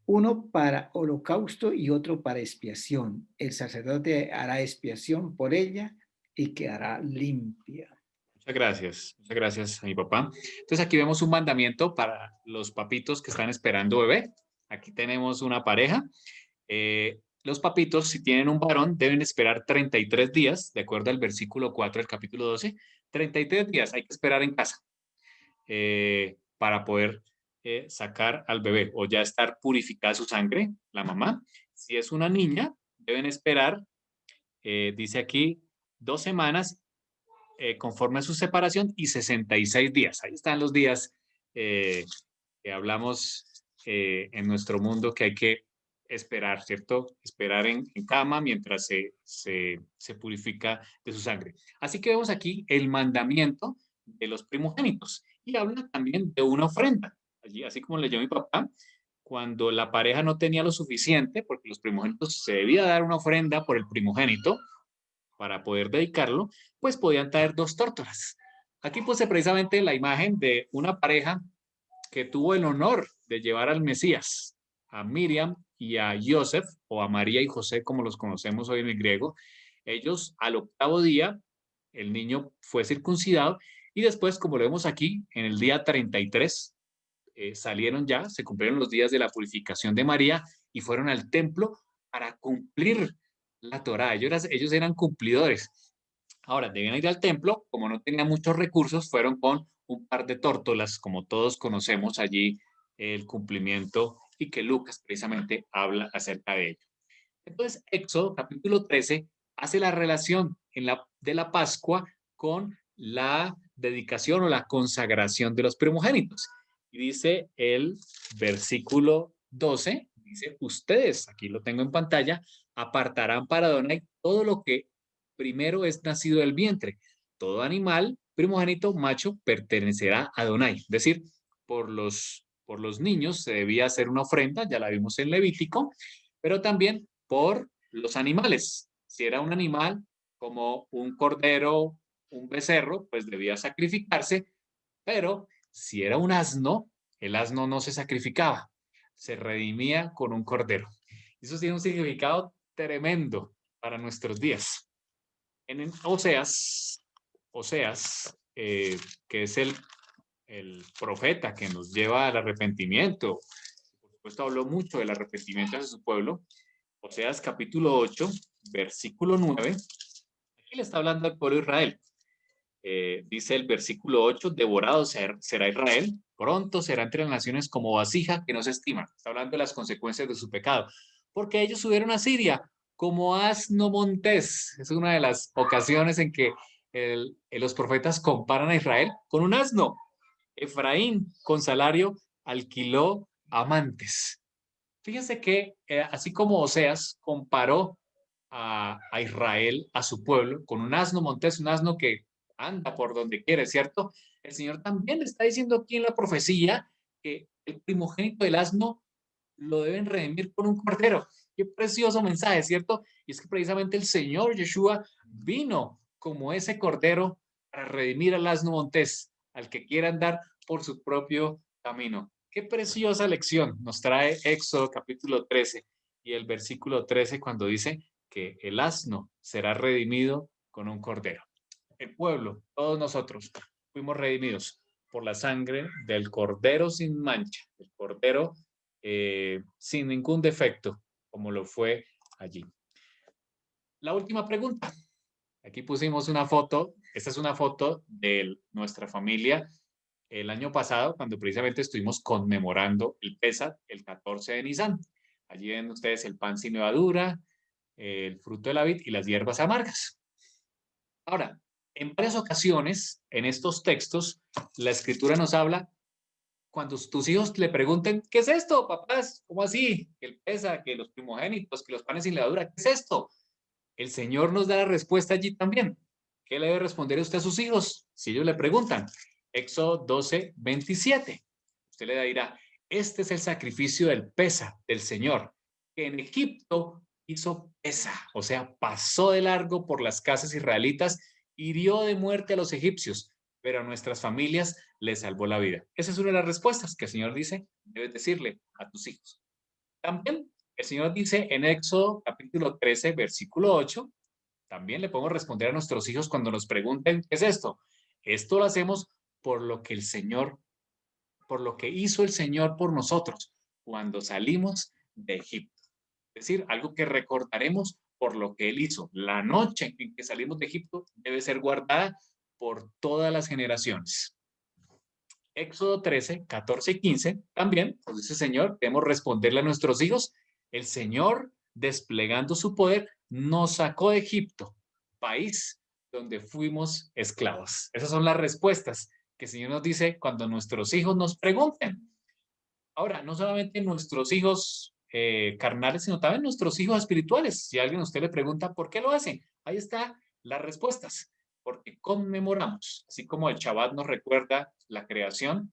uno para holocausto y otro para expiación. El sacerdote hará expiación por ella y quedará limpia. Muchas gracias a mi papá. Entonces aquí vemos un mandamiento para los papitos que están esperando bebé. Aquí tenemos una pareja. Los papitos, si tienen un varón, deben esperar 33 días, de acuerdo al versículo 4 del capítulo 12. 33 días hay que esperar en casa para poder sacar al bebé o ya estar purificada su sangre, la mamá. Si es una niña, deben esperar, dice aquí, 2 semanas conforme a su separación y 66 días. Ahí están los días que hablamos en nuestro mundo que hay que esperar, ¿cierto? Esperar en cama mientras se purifica de su sangre. Así que vemos aquí el mandamiento de los primogénitos y habla también de una ofrenda. Allí, así como leyó mi papá, cuando la pareja no tenía lo suficiente, porque los primogénitos se debía dar una ofrenda por el primogénito para poder dedicarlo, pues podían traer 2 tórtolas. Aquí puse precisamente la imagen de una pareja que tuvo el honor de llevar al Mesías, a Miriam y a Joseph, o a María y José, como los conocemos hoy en el griego. Ellos al 8º día, el niño fue circuncidado y después, como lo vemos aquí, en el día 33, salieron ya, se cumplieron los días de la purificación de María y fueron al templo para cumplir la Torá. Ellos eran cumplidores. Ahora, debían ir al templo, como no tenían muchos recursos, fueron con un par de tórtolas, como todos conocemos allí el cumplimiento y que Lucas precisamente habla acerca de ello. Entonces, Éxodo capítulo 13 hace la relación de la Pascua con la dedicación o la consagración de los primogénitos. Y dice el versículo 12, dice, ustedes, aquí lo tengo en pantalla, apartarán para Adonai todo lo que primero es nacido del vientre. Todo animal primogénito macho pertenecerá a Adonai. Es decir, por los niños se debía hacer una ofrenda, ya la vimos en Levítico, pero también por los animales. Si era un animal como un cordero, un becerro, pues debía sacrificarse, pero si era un asno, el asno no se sacrificaba, se redimía con un cordero. Eso tiene un significado tremendo para nuestros días. En Oseas, que es el profeta que nos lleva al arrepentimiento, por supuesto habló mucho del arrepentimiento de su pueblo. Oseas capítulo 8, versículo 9, aquí le está hablando al pueblo de Israel. Dice el versículo 8, devorado será Israel, pronto será entre las naciones como vasija que no se estima. Está hablando de las consecuencias de su pecado, porque ellos subieron a Siria como asno montés. Es una de las ocasiones en que los profetas comparan a Israel con un asno. Efraín con salario alquiló amantes. Fíjense que así como Oseas comparó a Israel, a su pueblo, con un asno montés, un asno que anda por donde quiere, ¿cierto? El Señor también le está diciendo aquí en la profecía que el primogénito del asno lo deben redimir con un cordero. Qué precioso mensaje, ¿cierto? Y es que precisamente el Señor Yeshua vino como ese cordero para redimir al asno montés, al que quiera andar por su propio camino. Qué preciosa lección nos trae Éxodo capítulo 13 y el versículo 13 cuando dice que el asno será redimido con un cordero. El pueblo, todos nosotros, fuimos redimidos por la sangre del cordero sin mancha, el cordero sin ningún defecto, como lo fue allí. La última pregunta. Aquí pusimos una foto. Esta es una foto de nuestra familia el año pasado, cuando precisamente estuvimos conmemorando el Pesaj, el 14 de Nisan. Allí ven ustedes el pan sin levadura, el fruto de la vid y las hierbas amargas. Ahora, en varias ocasiones, en estos textos, la escritura nos habla cuando tus hijos le pregunten, ¿qué es esto, papás? ¿Cómo así? Que el pesa, que los primogénitos, que los panes sin levadura, ¿qué es esto? El Señor nos da la respuesta allí también. ¿Qué le debe responder usted a sus hijos si ellos le preguntan? Éxodo 12, 27. Usted le dirá, este es el sacrificio del pesa, del Señor, que en Egipto hizo pesa, o sea, pasó de largo por las casas israelitas, hirió de muerte a los egipcios, pero a nuestras familias les salvó la vida. Esa es una de las respuestas que el Señor dice, debes decirle a tus hijos. También el Señor dice en Éxodo capítulo 13, versículo 8, también le podemos responder a nuestros hijos cuando nos pregunten, ¿qué es esto? Esto lo hacemos por lo que el Señor, por lo que hizo el Señor por nosotros cuando salimos de Egipto. Es decir, algo que recordaremos por lo que Él hizo. La noche en que salimos de Egipto debe ser guardada por todas las generaciones. Éxodo 13, 14 y 15, también, pues dice el Señor, debemos responderle a nuestros hijos, el Señor, desplegando su poder, nos sacó de Egipto, país donde fuimos esclavos. Esas son las respuestas que el Señor nos dice cuando nuestros hijos nos pregunten. Ahora, no solamente nuestros hijos carnales, sino también nuestros hijos espirituales. Si alguien a usted le pregunta, ¿por qué lo hacen? Ahí están las respuestas. Porque conmemoramos, así como el Shabbat nos recuerda la creación,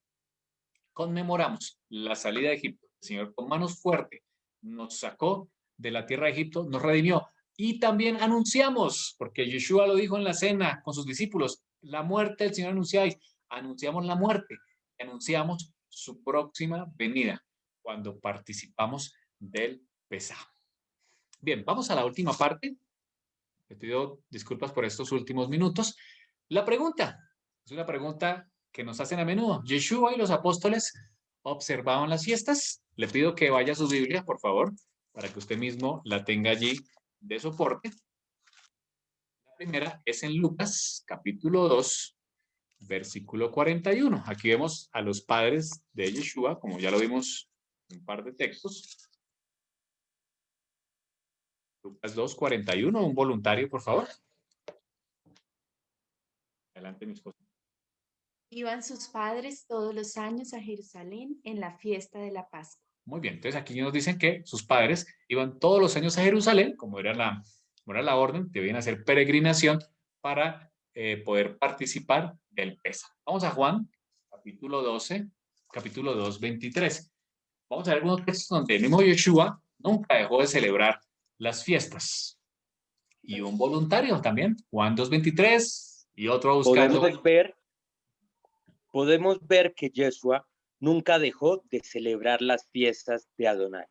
conmemoramos la salida de Egipto. El Señor con manos fuertes nos sacó de la tierra de Egipto, nos redimió. Y también anunciamos, porque Yeshua lo dijo en la cena con sus discípulos, la muerte del Señor anunciáis. Anunciamos la muerte, anunciamos su próxima venida cuando participamos del Pesaj. Bien, vamos a la última parte. Le pido disculpas por estos últimos minutos. La pregunta es una pregunta que nos hacen a menudo. Yeshua y los apóstoles observaban las fiestas. Le pido que vaya a su Biblia, por favor, para que usted mismo la tenga allí de soporte. La primera es en Lucas, capítulo 2, versículo 41. Aquí vemos a los padres de Yeshua, como ya lo vimos en un par de textos. Lucas 2, 41. Un voluntario, por favor. Adelante, mi esposa. Iban sus padres todos los años a Jerusalén en la fiesta de la Pascua. Muy bien, entonces aquí nos dicen que sus padres iban todos los años a Jerusalén, como era la orden, debían hacer peregrinación para poder participar del Pésach. Vamos a Juan, capítulo 12, capítulo 2, 23. Vamos a ver algunos textos donde el mismo Yeshua nunca dejó de celebrar las fiestas. Y un voluntario también, Juan 2, 23, y otro buscando. Podemos ver que Yeshua nunca dejó de celebrar las fiestas de Adonai.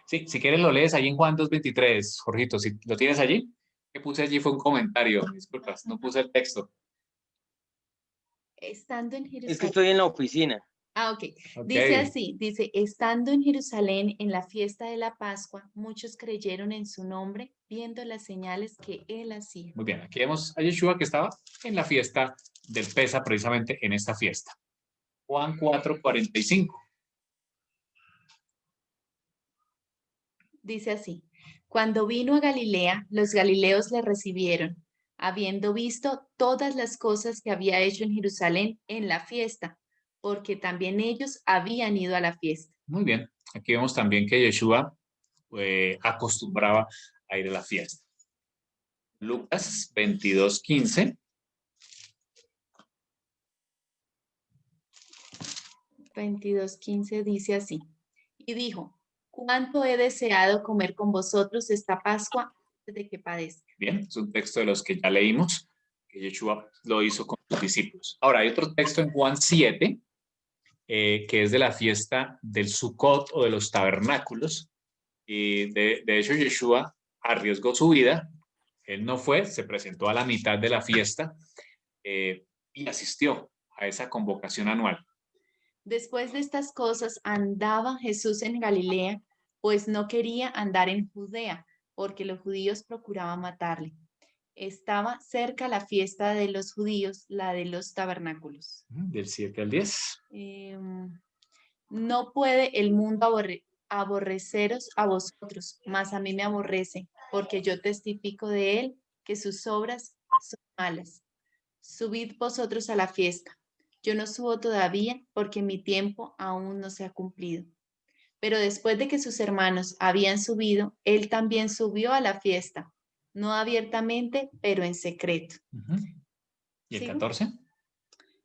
Sí, si quieres lo lees ahí en Juan 2:23, Jorgito, si lo tienes allí. Que puse allí fue un comentario, disculpas, no puse el texto. Estando en Jerusalén. Es que estoy en la oficina. Ah, ok. Dice así, dice, estando en Jerusalén en la fiesta de la Pascua, muchos creyeron en su nombre, viendo las señales que él hacía. Muy bien, aquí vemos a Yeshua que estaba en la fiesta del Pesa, precisamente en esta fiesta. Juan 4:45. Dice así, cuando vino a Galilea, los galileos le recibieron, habiendo visto todas las cosas que había hecho en Jerusalén en la fiesta, porque también ellos habían ido a la fiesta. Muy bien, aquí vemos también que Yeshua acostumbraba a ir a la fiesta. Lucas 22:15. 22:15 dice así, y dijo, cuánto he deseado comer con vosotros esta Pascua antes de que padezca. Bien, es un texto de los que ya leímos, que Yeshua lo hizo con sus discípulos. Ahora, hay otro texto en Juan 7, que es de la fiesta del Sukkot o de los tabernáculos. Y de hecho, Yeshua arriesgó su vida. Él no fue, se presentó a la mitad de la fiesta y asistió a esa convocación anual. Después de estas cosas andaba Jesús en Galilea, pues no quería andar en Judea, porque los judíos procuraban matarle. Estaba cerca la fiesta de los judíos, la de los tabernáculos. Del 7 al 10. No puede el mundo aborreceros a vosotros, mas a mí me aborrece, porque yo testifico de él que sus obras son malas. Subid vosotros a la fiesta. Yo no subo todavía porque mi tiempo aún no se ha cumplido. Pero después de que sus hermanos habían subido, él también subió a la fiesta, no abiertamente, pero en secreto. ¿Y el ¿Sigo? 14?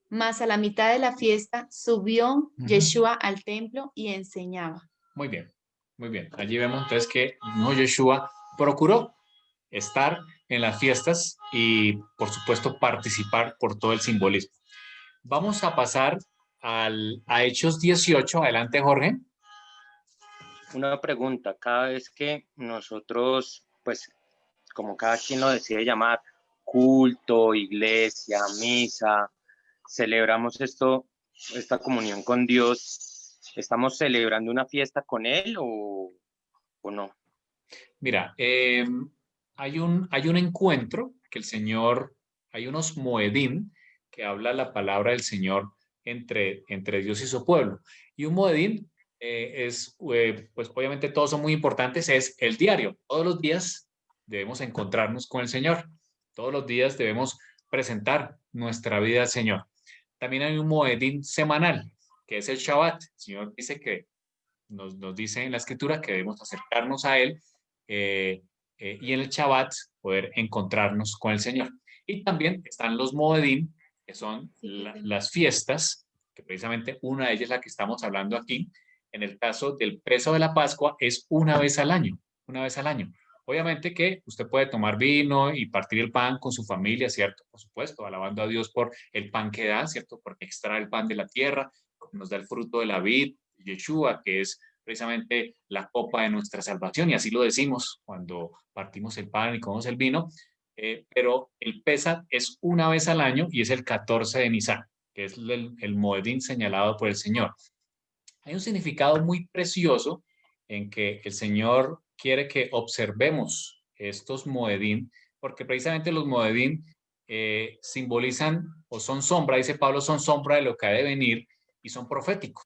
Mas a la mitad de la fiesta subió Yeshua al templo y enseñaba. Muy bien, muy bien. Allí vemos entonces que no Yeshua procuró estar en las fiestas y, por supuesto, participar por todo el simbolismo. Vamos a pasar a Hechos 18. Adelante, Jorge. Una pregunta, cada vez que nosotros, pues, como cada quien lo decide llamar, culto, iglesia, misa, celebramos esta comunión con Dios, ¿estamos celebrando una fiesta con Él o no? Mira, hay un encuentro que el Señor, hay unos moedín que habla la palabra del Señor entre Dios y su pueblo. Y un moedín pues obviamente todos son muy importantes, es el diario. Todos los días debemos encontrarnos con el Señor. Todos los días debemos presentar nuestra vida al Señor. También hay un moedín semanal, que es el Shabbat. El Señor dice que nos dice en la Escritura que debemos acercarnos a Él y en el Shabbat poder encontrarnos con el Señor. Y también están los moedín, que son las fiestas, que precisamente una de ellas es la que estamos hablando aquí. En el caso del Pésach de la Pascua es una vez al año, una vez al año. Obviamente que usted puede tomar vino y partir el pan con su familia, ¿cierto? Por supuesto, alabando a Dios por el pan que da, ¿cierto? Porque extrae el pan de la tierra, nos da el fruto de la vid, Yeshua, que es precisamente la copa de nuestra salvación, y así lo decimos cuando partimos el pan y comemos el vino, pero el Pésach es una vez al año y es el 14 de Nisan, que es el moedín señalado por el Señor. Hay un significado muy precioso en que el Señor quiere que observemos estos moedín, porque precisamente los moedín simbolizan o son sombra, dice Pablo, son sombra de lo que ha de venir y son proféticos.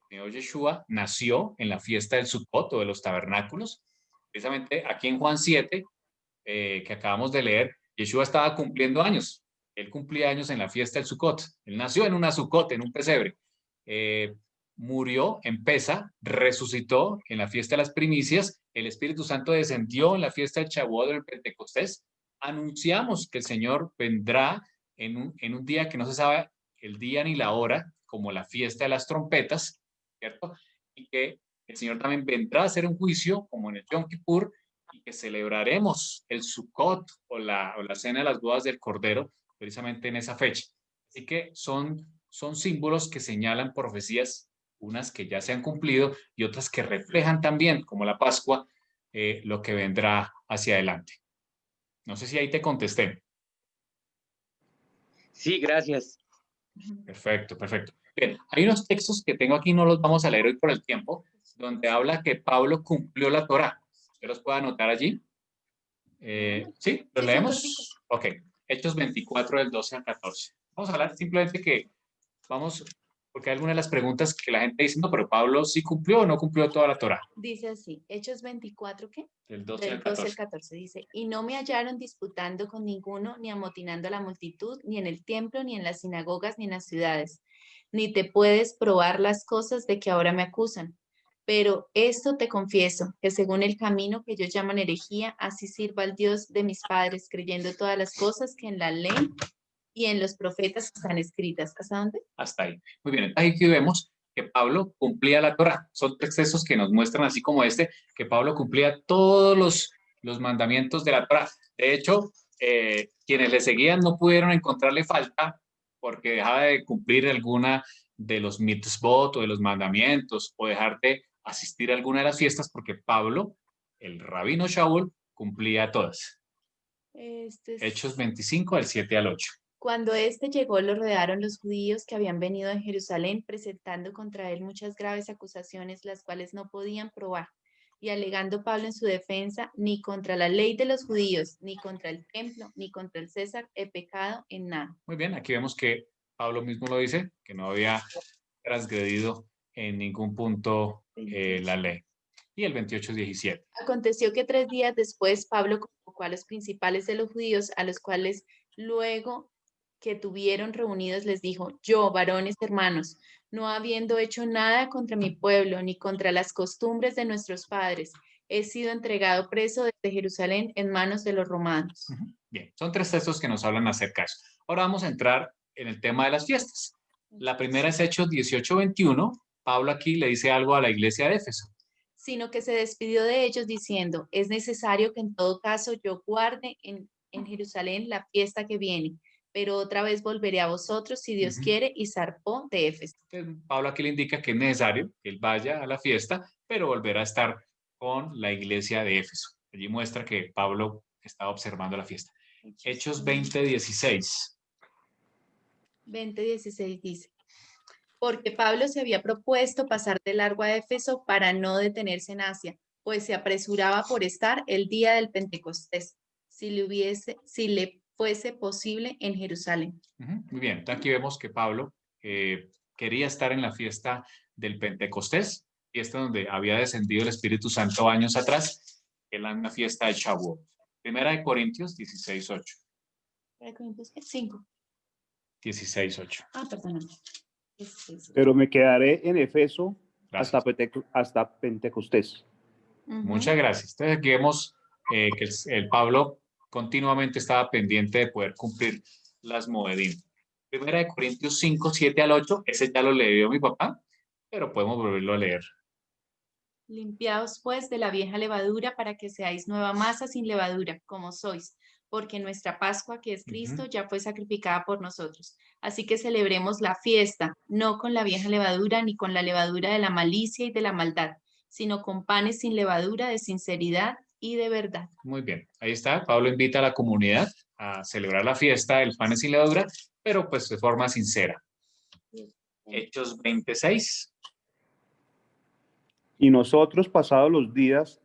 El Señor Yeshua nació en la fiesta del Sukkot o de los tabernáculos. Precisamente aquí en Juan 7, que acabamos de leer, Yeshua estaba cumpliendo años. Él cumplía años en la fiesta del Sukkot. Él nació en una Sukkot, en un pesebre. murió en Pesa, resucitó en la fiesta de las primicias, el Espíritu Santo descendió en la fiesta de Shavuot del Pentecostés. Anunciamos que el Señor vendrá en un día que no se sabe el día ni la hora, como la fiesta de las trompetas, ¿cierto? Y que el Señor también vendrá a hacer un juicio, como en el Yom Kippur, y que celebraremos el Sukkot o la cena de las bodas del Cordero, precisamente en esa fecha. Así que son símbolos que señalan profecías, unas que ya se han cumplido y otras que reflejan también, como la Pascua, lo que vendrá hacia adelante. No sé si ahí te contesté. Sí, gracias. Perfecto, perfecto. Bien, hay unos textos que tengo aquí, no los vamos a leer hoy por el tiempo, donde habla que Pablo cumplió la Torá. ¿Usted los puede anotar allí? ¿Sí? ¿Los leemos? Ok. Hechos 24 del 12 al 14. Vamos a hablar simplemente que vamos, porque hay algunas de las preguntas que la gente dice, no, pero Pablo sí cumplió o no cumplió toda la Torá. Dice así, Hechos 24, ¿qué? Del 12 Del al 12 al 14. 14 dice, y no me hallaron disputando con ninguno, ni amotinando a la multitud, ni en el templo, ni en las sinagogas, ni en las ciudades. Ni te puedes probar las cosas de que ahora me acusan. Pero esto te confieso, que según el camino que ellos llaman herejía, así sirva al Dios de mis padres, creyendo todas las cosas que en la ley y en los profetas están escritas. ¿Hasta dónde? Hasta ahí. Muy bien, aquí vemos que Pablo cumplía la Torá. Son tres textos que nos muestran, así como este, que Pablo cumplía todos los mandamientos de la Torá. De hecho, quienes le seguían no pudieron encontrarle falta porque dejaba de cumplir alguna de los mitzvot o de los mandamientos o dejar de asistir a alguna de las fiestas porque Pablo, el rabino Shaul, cumplía todas. Hechos 25 del 7 al 8. Cuando éste llegó, lo rodearon los judíos que habían venido de Jerusalén, presentando contra él muchas graves acusaciones, las cuales no podían probar. Y alegando Pablo en su defensa, ni contra la ley de los judíos, ni contra el templo, ni contra el César he pecado en nada. Muy bien, aquí vemos que Pablo mismo lo dice, que no había transgredido en ningún punto la ley. Y el 28:17. Aconteció que 3 días después Pablo convocó a los principales de los judíos, a los cuales luego que tuvieron reunidos les dijo, yo, varones hermanos, no habiendo hecho nada contra mi pueblo, ni contra las costumbres de nuestros padres, he sido entregado preso desde Jerusalén en manos de los romanos. Bien, son tres textos que nos hablan acerca de eso. Ahora vamos a entrar en el tema de las fiestas. La primera es Hechos 18:21. Pablo aquí le dice algo a la iglesia de Éfeso. Sino que se despidió de ellos diciendo, es necesario que en todo caso yo guarde en Jerusalén la fiesta que viene, pero otra vez volveré a vosotros si Dios quiere, y zarpó de Éfeso. Entonces, Pablo aquí le indica que es necesario que él vaya a la fiesta, pero volverá a estar con la iglesia de Éfeso. Allí muestra que Pablo estaba observando la fiesta. Hechos 20:16. 20:16 dice, porque Pablo se había propuesto pasar de largo a Éfeso para no detenerse en Asia, pues se apresuraba por estar el día del Pentecostés, si le fuese posible en Jerusalén. Muy bien, entonces aquí vemos que Pablo quería estar en la fiesta del Pentecostés, fiesta donde había descendido el Espíritu Santo años atrás, que es la fiesta de Shavuot. Primera de Corintios 16:8. 5. 16:8. Perdón. Pero me quedaré en Efeso hasta Pentecostés. Muchas gracias. Entonces aquí vemos que el Pablo continuamente estaba pendiente de poder cumplir las moedim. Primera de Corintios 5:7 al 8, ese ya lo leyó mi papá, pero podemos volverlo a leer. Limpiaos pues de la vieja levadura para que seáis nueva masa sin levadura, como sois, porque nuestra Pascua, que es Cristo, ya fue sacrificada por nosotros. Así que celebremos la fiesta, no con la vieja levadura ni con la levadura de la malicia y de la maldad, sino con panes sin levadura de sinceridad y de verdad. Muy bien, ahí está. Pablo invita a la comunidad a celebrar la fiesta del panes sin levadura, pero pues de forma sincera. Hechos 26. Y nosotros, pasados los días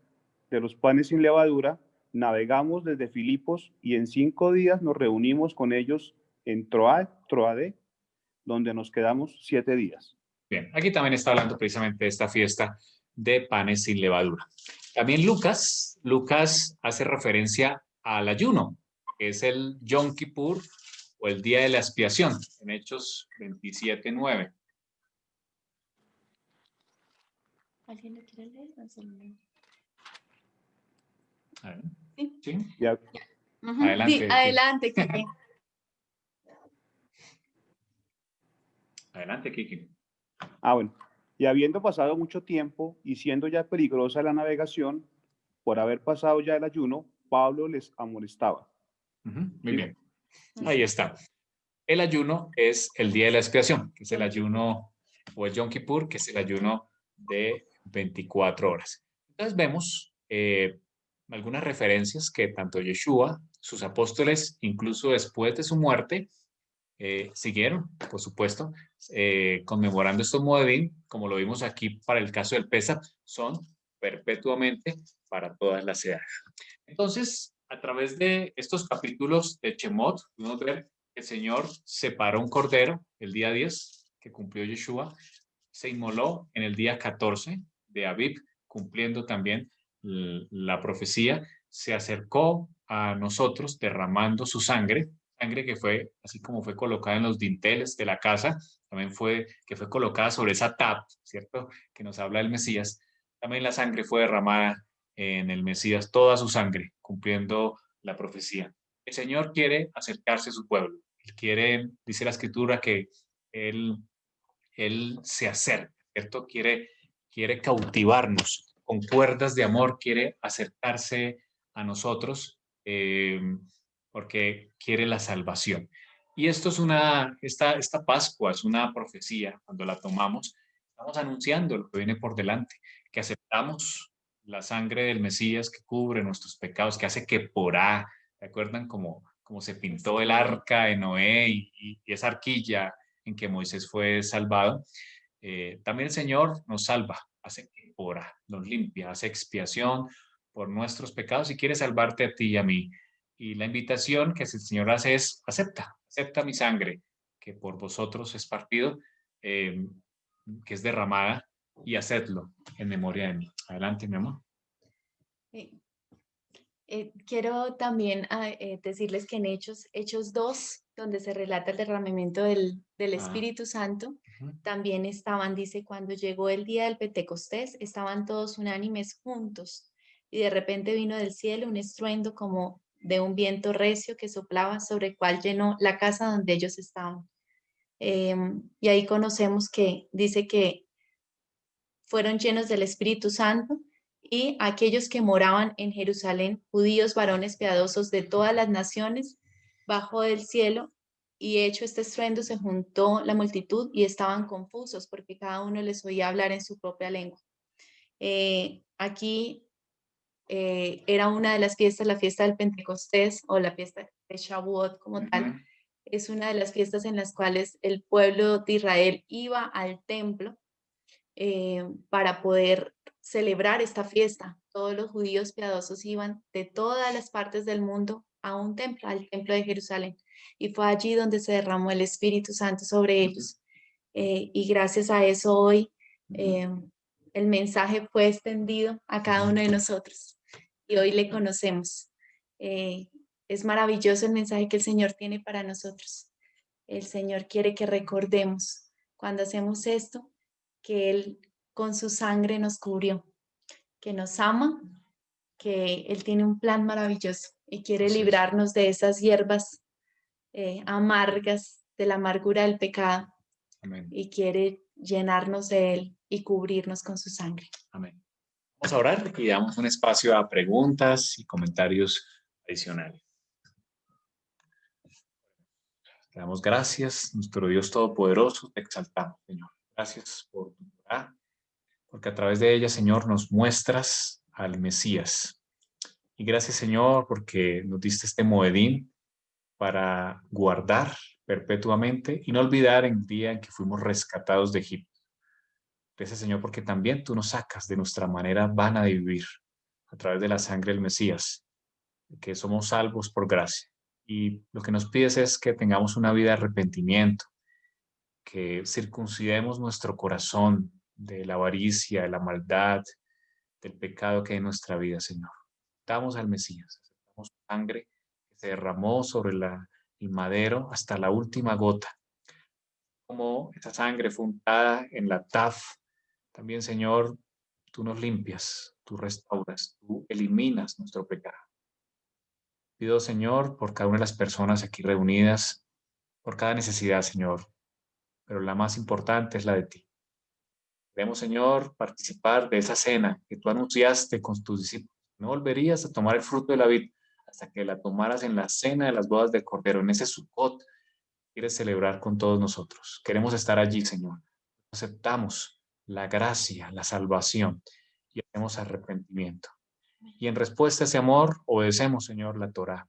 de los panes sin levadura, navegamos desde Filipos y en 5 días nos reunimos con ellos en Troade, donde nos quedamos 7 días. Bien, aquí también está hablando precisamente de esta fiesta de panes sin levadura. También Lucas hace referencia al ayuno, que es el Yom Kippur o el día de la expiación, en Hechos 27:9. ¿Alguien lo quiere leer? No, solo leo. A ver. Sí. ¿Sí? Ya, Ujú, Adelante, sí, Kiki. adelante, Kiki. Adelante, Kiki. bueno. Y habiendo pasado mucho tiempo y siendo ya peligrosa la navegación, por haber pasado ya el ayuno, Pablo les amonestaba. Ujú, muy ¿Sí? bien. Ahí está. El ayuno es el día de la expiación, que es el ayuno, o el Yom Kippur, que es el ayuno de 24 horas. Entonces vemos algunas referencias que tanto Yeshua, sus apóstoles, incluso después de su muerte, siguieron, por supuesto, conmemorando estos Moedim, como lo vimos aquí para el caso del Pesach, son perpetuamente para todas las edades. Entonces, a través de estos capítulos de Shemot, podemos ver que el Señor separó un cordero el día 10, que cumplió Yeshua, se inmoló en el día 14 de Aviv, cumpliendo también la profecía, se acercó a nosotros derramando su sangre, sangre que fue, así como fue colocada en los dinteles de la casa, también fue que fue colocada sobre esa tab, ¿cierto? Que nos habla el Mesías. También la sangre fue derramada en el Mesías, toda su sangre, cumpliendo la profecía. El Señor quiere acercarse a su pueblo. Él quiere, dice la Escritura, que Él se acerca, ¿cierto? Quiere cautivarnos con cuerdas de amor, quiere acercarse a nosotros porque quiere la salvación. Y esto es esta Pascua es una profecía, cuando la tomamos, estamos anunciando lo que viene por delante, que aceptamos la sangre del Mesías que cubre nuestros pecados, que hace que porá, ¿se acuerdan cómo se pintó el arca de Noé y esa arquilla en que Moisés fue salvado? También el Señor nos salva, hace que porá, nos limpia, hace expiación por nuestros pecados y quiere salvarte a ti y a mí. Y la invitación que el Señor hace es, acepta mi sangre, que por vosotros es partido, eh, que es derramada, y hacedlo en memoria de mí. Adelante, mi amor. Quiero también decirles que en Hechos 2, donde se relata el derramamiento del Espíritu Santo, también estaban, dice, cuando llegó el día del Pentecostés, estaban todos unánimes juntos, y de repente vino del cielo un estruendo como de un viento recio que soplaba, sobre el cual llenó la casa donde ellos estaban. Y ahí conocemos que dice que fueron llenos del Espíritu Santo, y aquellos que moraban en Jerusalén, judíos, varones piadosos de todas las naciones, bajo del cielo, y hecho este estruendo se juntó la multitud y estaban confusos porque cada uno les oía hablar en su propia lengua. Aquí era una de las fiestas, la fiesta del Pentecostés o la fiesta de Shavuot como tal. Es una de las fiestas en las cuales el pueblo de Israel iba al templo para poder celebrar esta fiesta. Todos los judíos piadosos iban de todas las partes del mundo a un templo, al templo de Jerusalén. Y fue allí donde se derramó el Espíritu Santo sobre ellos. Y gracias a eso hoy el mensaje fue extendido a cada uno de nosotros. Y hoy le conocemos. Es maravilloso el mensaje que el Señor tiene para nosotros. El Señor quiere que recordemos cuando hacemos esto, que Él con su sangre nos cubrió, que nos ama, que Él tiene un plan maravilloso y quiere librarnos de esas hierbas amargas, de la amargura del pecado. Amén. Y quiere llenarnos de Él y cubrirnos con su sangre. Amén. Vamos a orar y damos un espacio a preguntas y comentarios adicionales. Te damos gracias, nuestro Dios Todopoderoso, te exaltamos, Señor. Gracias por tu Torá, porque a través de ella, Señor, nos muestras al Mesías. Y gracias, Señor, porque nos diste este Moedín para guardar perpetuamente y no olvidar en el día en que fuimos rescatados de Egipto. Gracias, Señor, porque también tú nos sacas de nuestra manera vana de vivir a través de la sangre del Mesías, que somos salvos por gracia. Y lo que nos pides es que tengamos una vida de arrepentimiento, que circuncidemos nuestro corazón de la avaricia, de la maldad, del pecado que hay en nuestra vida, Señor. Damos al Mesías, aceptamos su sangre que se derramó sobre el madero hasta la última gota. Como esa sangre fue untada en la taf, también, Señor, tú nos limpias, tú restauras, tú eliminas nuestro pecado. Pido, Señor, por cada una de las personas aquí reunidas, por cada necesidad, Señor, pero la más importante es la de ti. Queremos, Señor, participar de esa cena que tú anunciaste con tus discípulos. No volverías a tomar el fruto de la vid hasta que la tomaras en la cena de las bodas de Cordero, en ese Sukkot. Quieres celebrar con todos nosotros. Queremos estar allí, Señor. Aceptamos la gracia, la salvación y hacemos arrepentimiento. Y en respuesta a ese amor, obedecemos, Señor, la Torá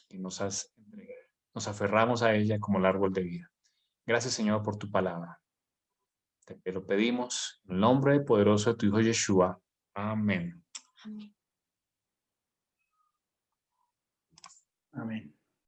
que nos has entregado. Nos aferramos a ella como el árbol de vida. Gracias, Señor, por tu palabra. Te lo pedimos en el nombre poderoso de tu Hijo Yeshua. Amén. Amén. Amén.